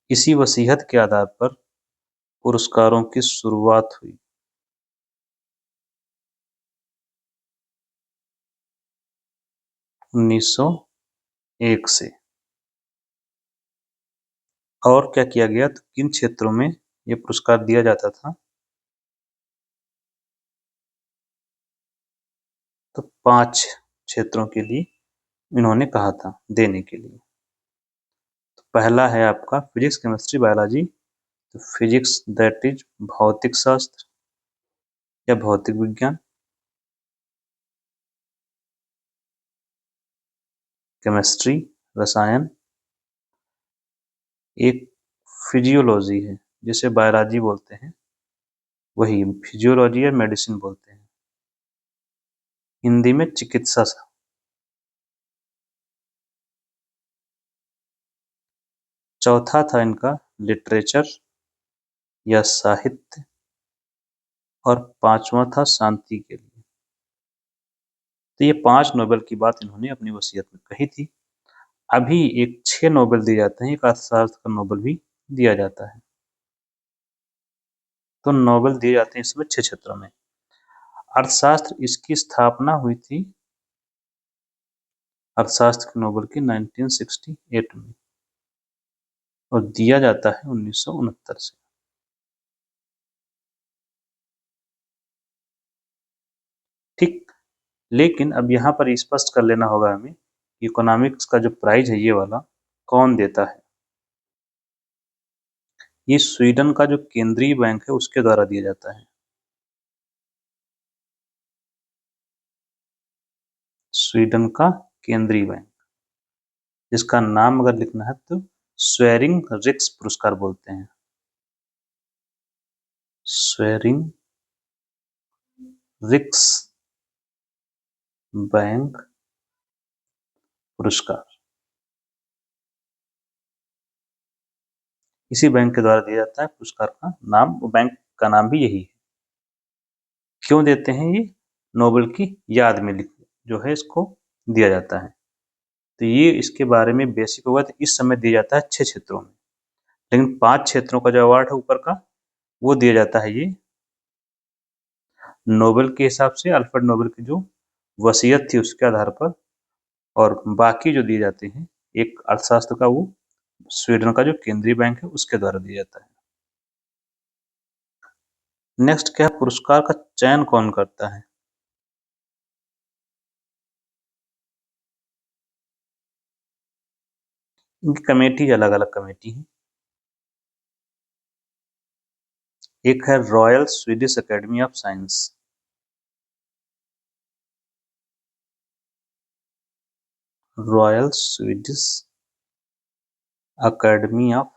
इसी वसीयत के आधार पर पुरस्कारों की शुरुआत हुई। 1901 से। और क्या किया गया, तो किन क्षेत्रों में ये पुरस्कार दिया जाता था? तो 5 क्षेत्रों के लिए इन्होंने कहा था देने के लिए। तो पहला है आपका फिजिक्स, केमिस्ट्री, बायोलॉजी। तो फिजिक्स दैट इज भौतिक शास्त्र या भौतिक विज्ञान। केमिस्ट्री रसायन। एक फिजियोलॉजी है जिसे बायोलॉजी बोलते हैं, वही फिजियोलॉजी या मेडिसिन बोलते हैं, हिंदी में चिकित्सा। चौथा था इनका लिटरेचर या साहित्य। और पांचवा था शांति के लिए। तो ये 5 नोबेल की बात इन्होंने अपनी वसीयत में कही थी। अभी एक 6 नोबेल दिए जाते हैं, एक अर्थशास्त्र का नोबेल भी दिया जाता है। तो नोबेल दिए जाते हैं इसमें 6 क्षेत्रों में। अर्थशास्त्र, इसकी स्थापना हुई थी अर्थशास्त्र के नोबेल की 1968 में और दिया जाता है 1969 से। ठीक। लेकिन अब यहाँ पर स्पष्ट कर लेना होगा हमें, इकोनॉमिक्स का जो प्राइज है ये वाला कौन देता है। ये स्वीडन का जो केंद्रीय बैंक है उसके द्वारा दिया जाता है। स्वीडन का केंद्रीय बैंक, जिसका नाम अगर लिखना है तो स्वेरिंग रिक्स पुरस्कार बोलते हैं। स्वेरिंग रिक्स बैंक पुरस्कार इसी बैंक के द्वारा दिया जाता है। पुरस्कार का नाम, बैंक का नाम भी यही है। क्यों देते हैं ये? नोबेल की याद में जो है इसको दिया जाता है। तो ये इसके बारे में बेसिक होगा। तो इस समय दिया जाता है 6 क्षेत्रों में, लेकिन 5 क्षेत्रों का जो अवार्ड है ऊपर का वो दिया जाता है ये नोबेल के हिसाब से, अल्फ्रेड नोबेल की जो वसीयत थी उसके आधार पर। और बाकी जो दिए जाते हैं, एक अर्थशास्त्र का वो स्वीडन का जो केंद्रीय बैंक है उसके द्वारा दिया जाता है। नेक्स्ट क्या है, पुरस्कार का चयन कौन करता है? इनकी कमेटी अलग अलग कमेटी है। एक है royal Swedish academy of science. Royal Swedish academy of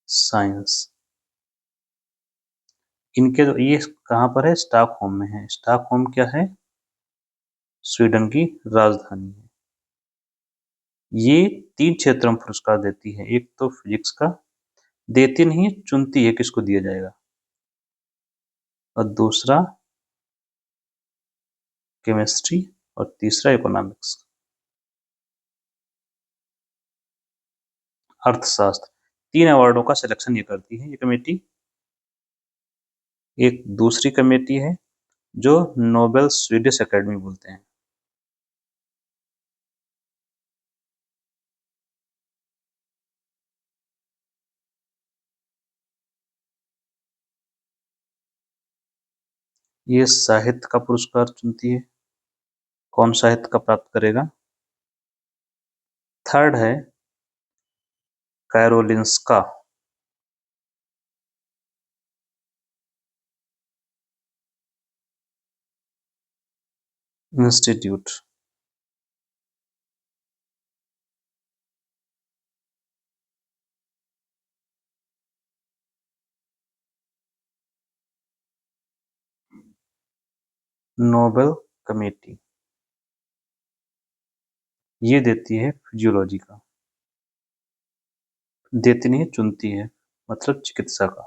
science. इनके ये कहाँ पर है? स्टॉकहोम में है। स्टॉकहोम क्या है? स्वीडन की राजधानी है। ये 3 क्षेत्रों में पुरस्कार देती है। एक तो फिजिक्स का, देती नहीं है, चुनती है किसको दिया जाएगा। और दूसरा केमिस्ट्री और तीसरा इकोनॉमिक्स, अर्थशास्त्र। 3 अवार्डों का सिलेक्शन ये करती है ये कमेटी। एक दूसरी कमेटी है जो नोबेल स्वीडिश एकेडमी बोलते हैं। ये साहित्य का पुरस्कार चुनती है, कौन साहित्य का प्राप्त करेगा। थर्ड है कैरोलिंस्का इंस्टीट्यूट। नोबेल कमेटी ये देती है फिजियोलॉजी का, देती नहीं, चुनती है, मतलब चिकित्सा का।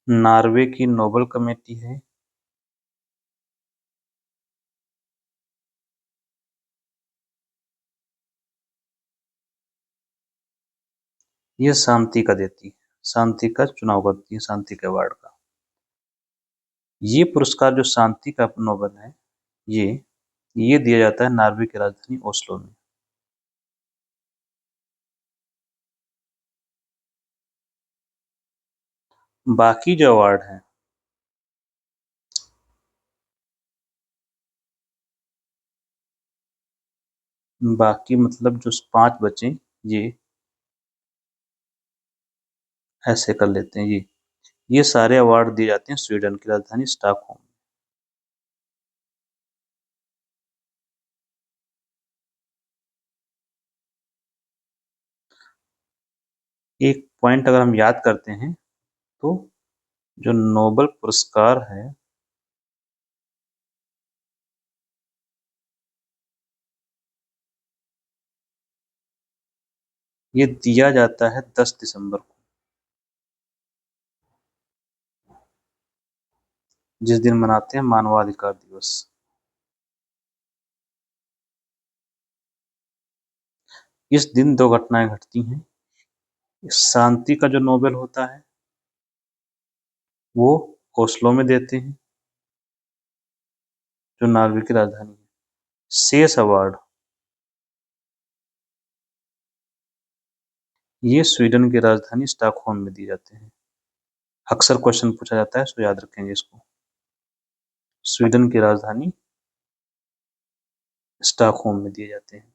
नॉर्वे की नोबेल कमेटी है ये शांति का देती है, शांति का चुनाव करती है, शांति के अवार्ड का। ये पुरस्कार जो शांति का नोबेल है, ये दिया जाता है नॉर्वे की राजधानी ओस्लो में। बाकी जो अवार्ड हैं, बाकी मतलब जो 5 बचे, ये ऐसे कर लेते हैं। ये सारे अवार्ड दिए जाते हैं स्वीडन की राजधानी स्टॉकहोम। एक पॉइंट अगर हम याद करते हैं तो जो नोबेल पुरस्कार है, ये दिया जाता है 10 दिसंबर को, जिस दिन मनाते हैं मानवाधिकार दिवस। इस दिन 2 घटनाएं घटती हैं। शांति का जो नोबेल होता है वो ओस्लो में देते हैं, जो नॉर्वे की राजधानी है। शेष अवार्ड ये स्वीडन की राजधानी स्टॉकहोम में दिए जाते हैं। अक्सर क्वेश्चन पूछा जाता है, सो याद रखेंगे इसको। स्वीडन की राजधानी स्टॉकहोम में दिए जाते हैं।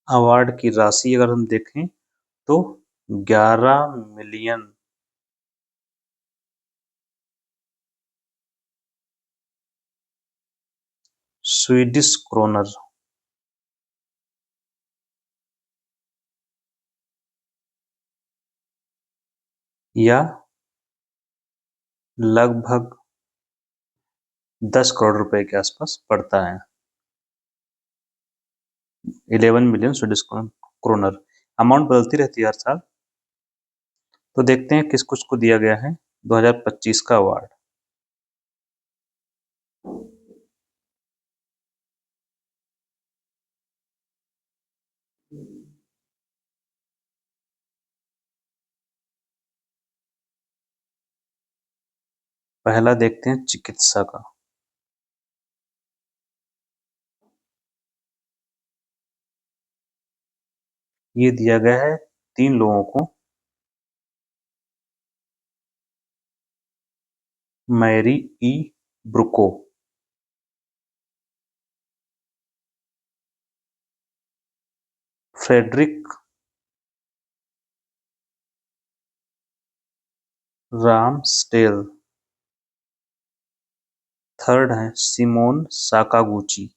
अवार्ड की राशि अगर हम देखें तो 11 मिलियन स्वीडिश क्रोनर या लगभग 10 करोड़ रुपए के आसपास पड़ता है। 11 मिलियन स्वीडिश क्रोनर। अमाउंट बदलती रहती है हर साल। तो देखते हैं किस कुछ को दिया गया है 2025 का अवार्ड। पहला देखते हैं चिकित्सा का। ये दिया गया है 3 लोगों को। मैरी ई ब्रुको, फ्रेडरिक रामस्टेल, थर्ड है सिमोन साकागुची।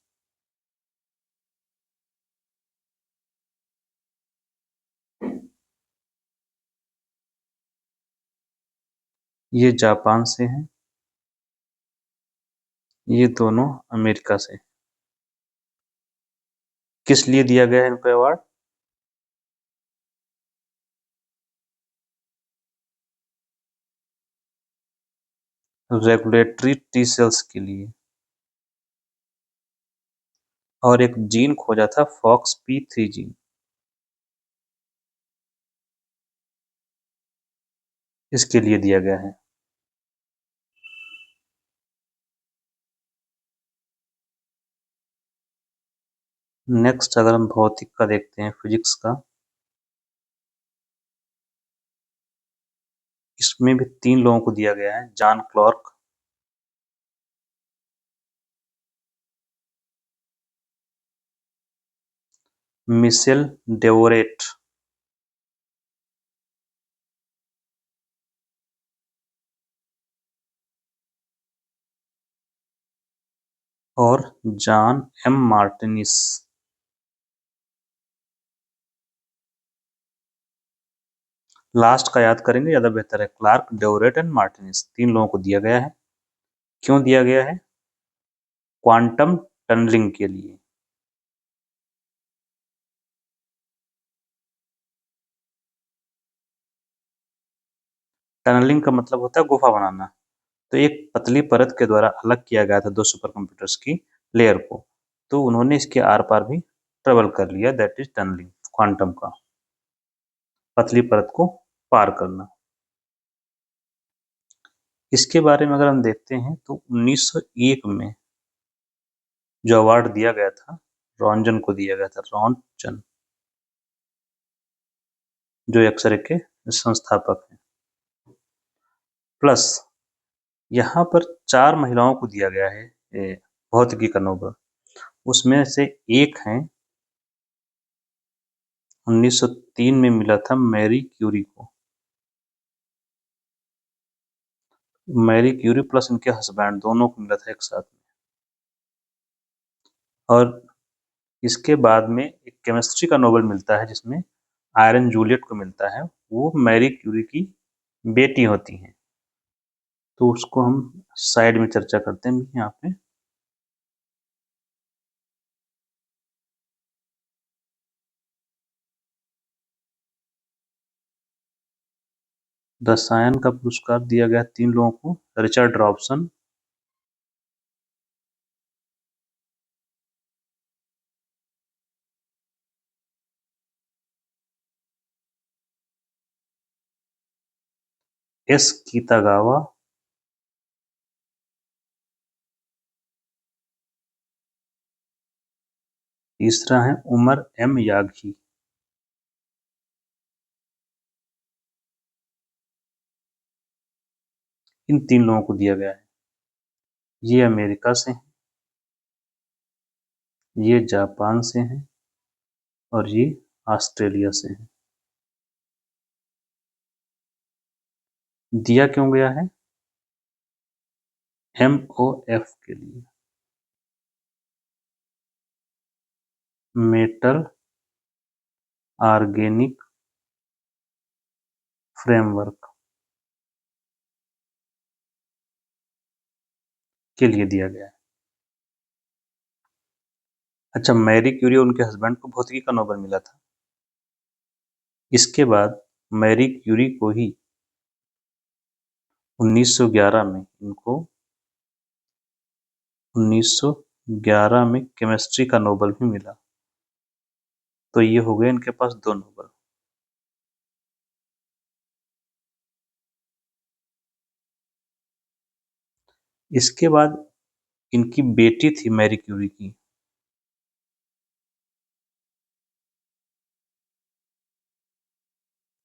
ये जापान से हैं, ये दोनों अमेरिका से। किस लिए दिया गया है इनको अवार्ड? रेगुलेटरी टी सेल्स के लिए। और एक जीन खोजा था FOXP3 जीन, इसके लिए दिया गया है। नेक्स्ट अगर हम भौतिक का देखते हैं, फिजिक्स का, इसमें भी 3 लोगों को दिया गया है। जॉन क्लार्क, मिशेल डेवोरेट और जॉन एम मार्टिनिस। लास्ट का याद करेंगे ज्यादा बेहतर है। क्लार्क, डेवोरेट एंड मार्टिनिस, 3 लोगों को दिया गया है। क्यों दिया गया है? क्वांटम टनलिंग के लिए। टनलिंग का मतलब होता है गुफा बनाना। तो एक पतली परत के द्वारा अलग किया गया था 2 सुपर कंप्यूटर्स की लेयर को। तो उन्होंने इसके आर पार भी ट्रेवल कर लिया, दैट इज टनलिंग, क्वांटम का, पतली परत को पार करना। इसके बारे में अगर हम देखते हैं तो 1901 में जो अवार्ड दिया गया था, रॉन्जन को दिया गया था, रॉन्जन, जो एक्सरे के संस्थापक हैं। प्लस यहाँ पर 4 महिलाओं को दिया गया है भौतिकी का नोबेल। उसमें से एक हैं, 1903 में मिला था मैरी क्यूरी को। मैरी क्यूरी प्लस इनके हस्बैंड दोनों को मिला था एक साथ में। और इसके बाद में एक केमिस्ट्री का नोबेल मिलता है जिसमें आयरन जूलियट को मिलता है, वो मैरी क्यूरी की बेटी होती हैं। तो उसको हम साइड में चर्चा करते हैं यहाँ पे। रसायन का पुरस्कार दिया गया 3 लोगों को, रिचर्ड रॉबसन, एस कीतागावा, तीसरा है उमर एम यागी। इन 3 लोगों को दिया गया है। ये अमेरिका से हैं, ये जापान से हैं और ये ऑस्ट्रेलिया से हैं। दिया क्यों गया है? MOF के लिए, मेटल ऑर्गेनिक फ्रेमवर्क के लिए दिया गया है। अच्छा, मैरी क्यूरी और उनके हस्बैंड को भौतिकी का नोबेल मिला था। इसके बाद मैरी क्यूरी को ही 1911 में इनको 1911 में केमिस्ट्री का नोबेल भी मिला। तो ये हो गए इनके पास 2 नोबेल। इसके बाद इनकी बेटी थी मैरी क्यूरी की,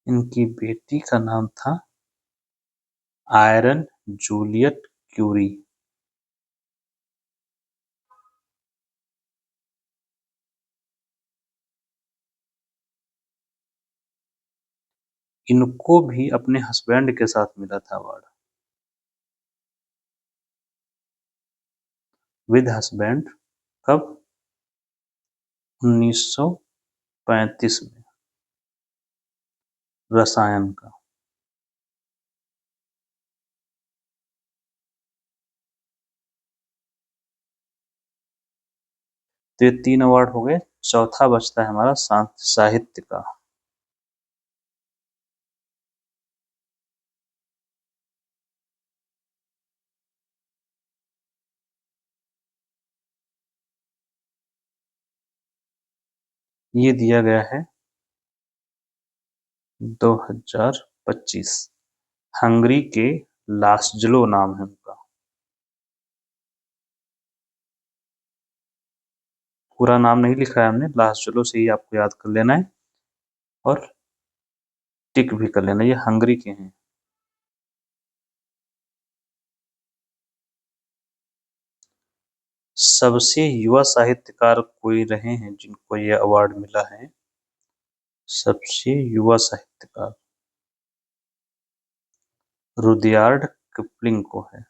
इनकी बेटी का नाम था आयरन जूलियट क्यूरी। इनको भी अपने हस्बैंड के साथ मिला था अवार्ड, विद हस्बैंड। कब? 1935 में, रसायन का। तो ये 3 अवार्ड हो गए। चौथा बचता है हमारा साहित्य का। ये दिया गया है 2025। हंगरी के लास्जलो नाम है उनका। पूरा नाम नहीं लिखा है हमने, लास्जलो से ही आपको याद कर लेना है और टिक भी कर लेना। ये हंगरी के हैं। सबसे युवा साहित्यकार कोई रहे हैं जिनको ये अवार्ड मिला है, सबसे युवा साहित्यकार रुडयार्ड किपलिंग को है।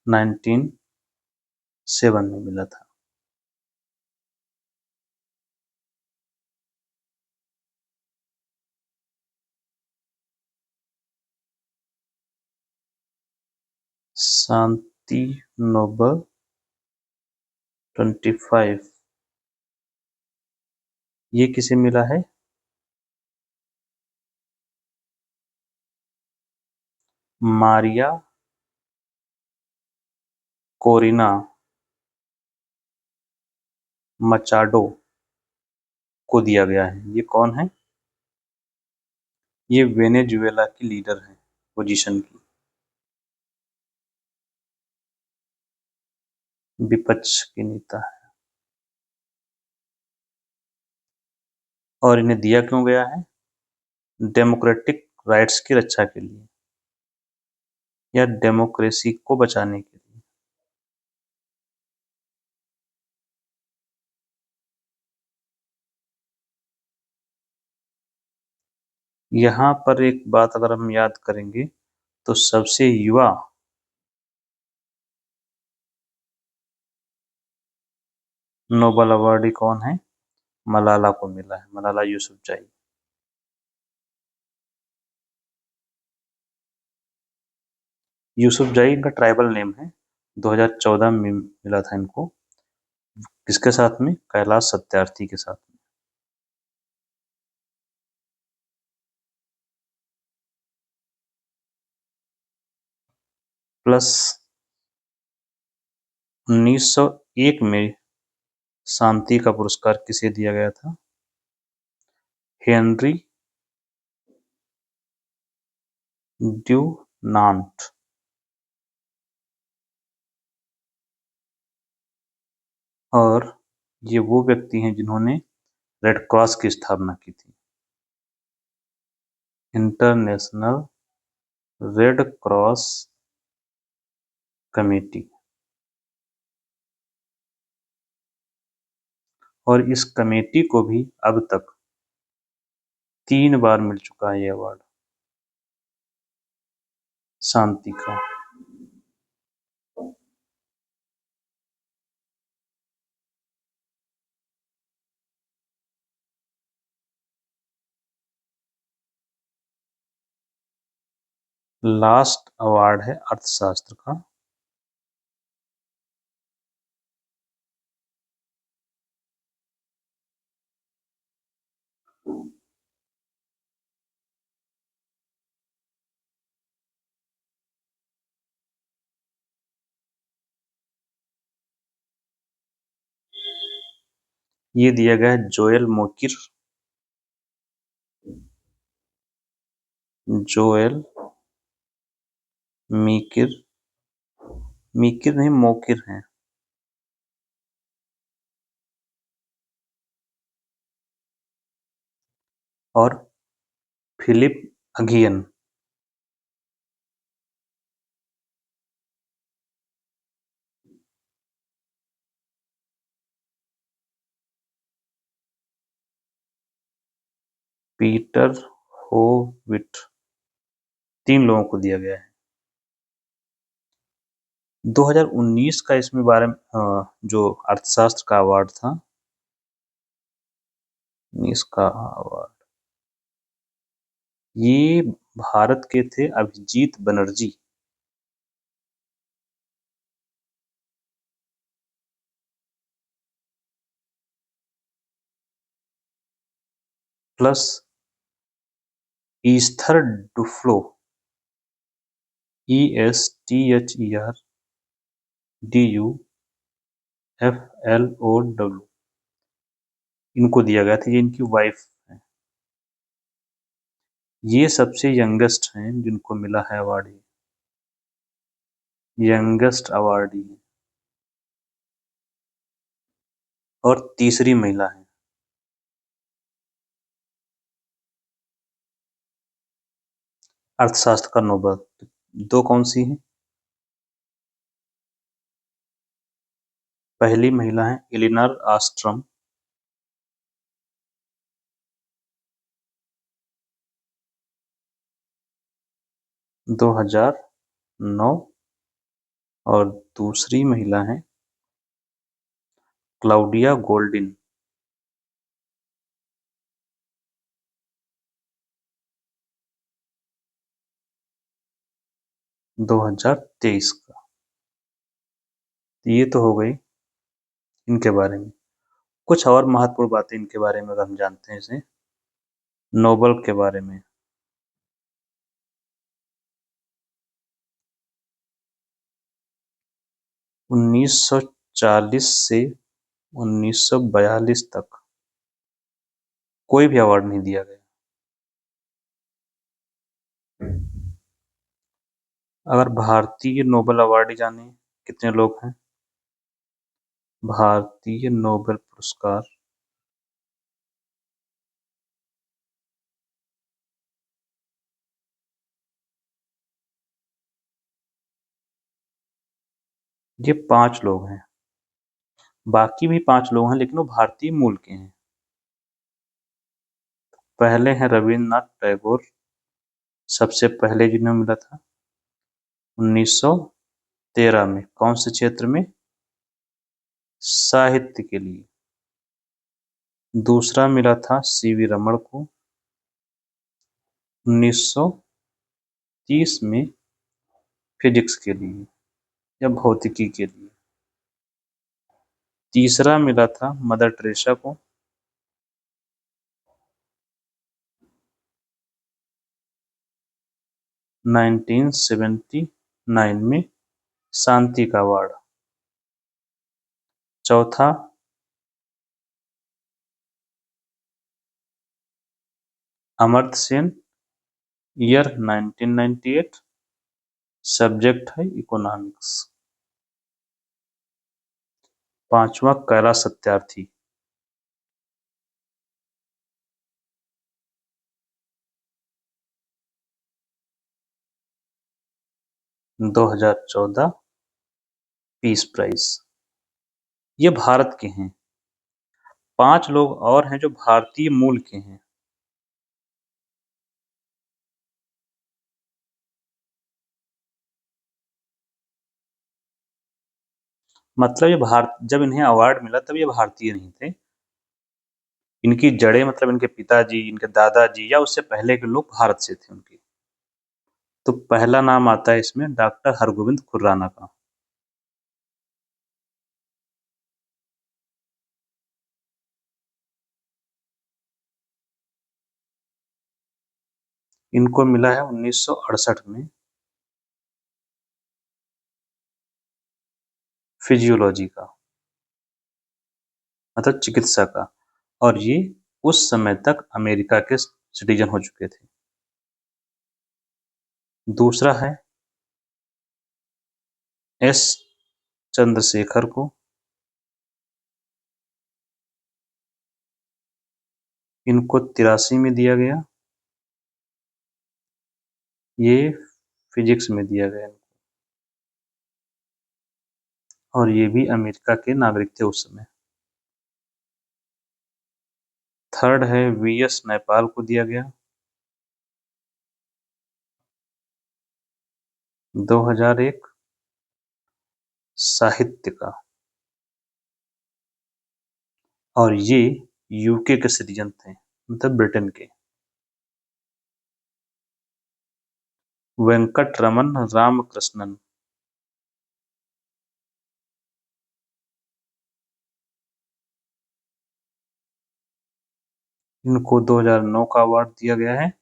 नाइनटीन 7 में मिला था। शांति नोबेल 25 ये किसे मिला है? मारिया कोरिना मचाडो को दिया गया है। ये कौन है? ये वेनेजुएला की लीडर है, पोजीशन की, विपक्ष की नेता है। और इन्हें दिया क्यों गया है? डेमोक्रेटिक राइट्स की रक्षा के लिए या डेमोक्रेसी को बचाने के लिए। यहाँ पर एक बात अगर हम याद करेंगे तो सबसे युवा नोबेल अवार्डी कौन है? मलाला को मिला है, मलाला यूसुफजई। यूसुफजई इनका ट्राइबल नेम है। 2014 में मिला था इनको। किसके साथ में? कैलाश सत्यार्थी के साथ में। प्लस 1901 में शांति का पुरस्कार किसे दिया गया था? हेनरी ड्यूनांट। और ये वो व्यक्ति हैं जिन्होंने रेड क्रॉस की स्थापना की थी, इंटरनेशनल रेड क्रॉस कमेटी। और इस कमेटी को भी अब तक 3 बार मिल चुका है ये अवार्ड शांति का। लास्ट अवार्ड है अर्थशास्त्र का। ये दिया गया है जोएल मोकिर, जोएल मीकिर, मीकिर नहीं मोकिर हैं। और फिलिप अगियन। पीटर होविट। 3 लोगों को दिया गया है। 2019 का इसमें बारे में जो अर्थशास्त्र का अवार्ड था, इसका अवार्ड ये भारत के थे Abhijit Banerjee. Plus Esther Duflo, ESTHERDUFLOW, इनको दिया गया था। ये इनकी वाइफ है। ये सबसे यंगेस्ट हैं जिनको मिला है अवार्ड, यंगेस्ट अवार्डी है और तीसरी महिला है। अर्थशास्त्र का नोबेल 2 कौन सी हैं? पहली महिला है एलिनर ऑस्ट्रम, 2009। और दूसरी महिला है क्लाउडिया गोल्डिन, 2023 का। ये तो हो गई इनके बारे में। कुछ और महत्वपूर्ण बातें इनके बारे में अगर हम जानते हैं, इसे नोबेल के बारे में। 1940 से 1942 तक कोई भी अवार्ड नहीं दिया गया। अगर भारतीय नोबेल अवार्डी जाने कितने लोग हैं? भारतीय नोबेल पुरस्कार ये 5 लोग हैं। बाकी भी 5 लोग हैं, लेकिन वो भारतीय मूल के हैं। पहले हैं रविन्द्रनाथ टैगोर, सबसे पहले जिन्हें मिला था 1913 में। कौन से क्षेत्र में? साहित्य के लिए। दूसरा मिला था सीवी रमण को 1930 में, फिजिक्स के लिए या भौतिकी के लिए। तीसरा मिला था मदर टेरेसा को 1979 में, शांति का अवार्ड। चौथा अमर्त्य सेन, ईयर 1998, सब्जेक्ट है इकोनॉमिक्स। पांचवा कैलाश सत्यार्थी, - 2014 पीस प्राइज। ये भारत के हैं। 5 लोग और हैं जो भारतीय मूल के हैं। मतलब ये जब इन्हें अवार्ड मिला तब ये भारतीय नहीं थे। इनकी जड़ें, मतलब इनके पिताजी, इनके दादाजी या उससे पहले के लोग भारत से थे उनके। तो पहला नाम आता है इसमें डॉक्टर हरगोविंद खुराना का। इनको मिला है 1968 में, फिजियोलॉजी का, मतलब चिकित्सा का। और ये उस समय तक अमेरिका के सिटीजन हो चुके थे। दूसरा है एस चंद्रशेखर को। इनको 83 में दिया गया। ये फिजिक्स में दिया गया और ये भी अमेरिका के नागरिक थे उस समय। थर्ड है वीएस नेपाल को दिया गया 2001, साहित्य का। और ये यूके के सिटीजन थे, मतलब ब्रिटेन के। वेंकटरमन रामकृष्णन, इनको 2009 का अवार्ड दिया गया है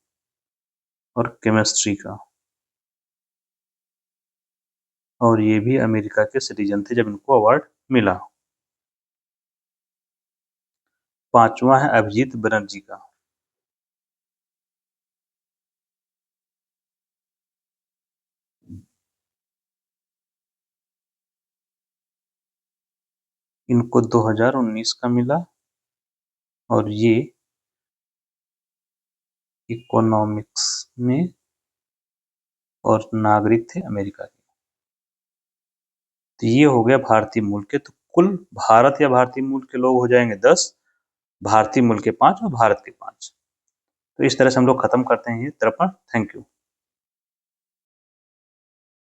और केमिस्ट्री का। और ये भी अमेरिका के सिटीजन थे जब इनको अवार्ड मिला। पांचवा है अभिजीत बनर्जी का। इनको 2019 का मिला और ये इकोनॉमिक्स में और नागरिक थे अमेरिका के। तो ये हो गया भारतीय मूल के। तो कुल भारत या भारतीय मूल के लोग हो जाएंगे 10, भारतीय मूल के 5 और भारत के 5। तो इस तरह से हम लोग खत्म करते हैं ये दर्पण। Thank you.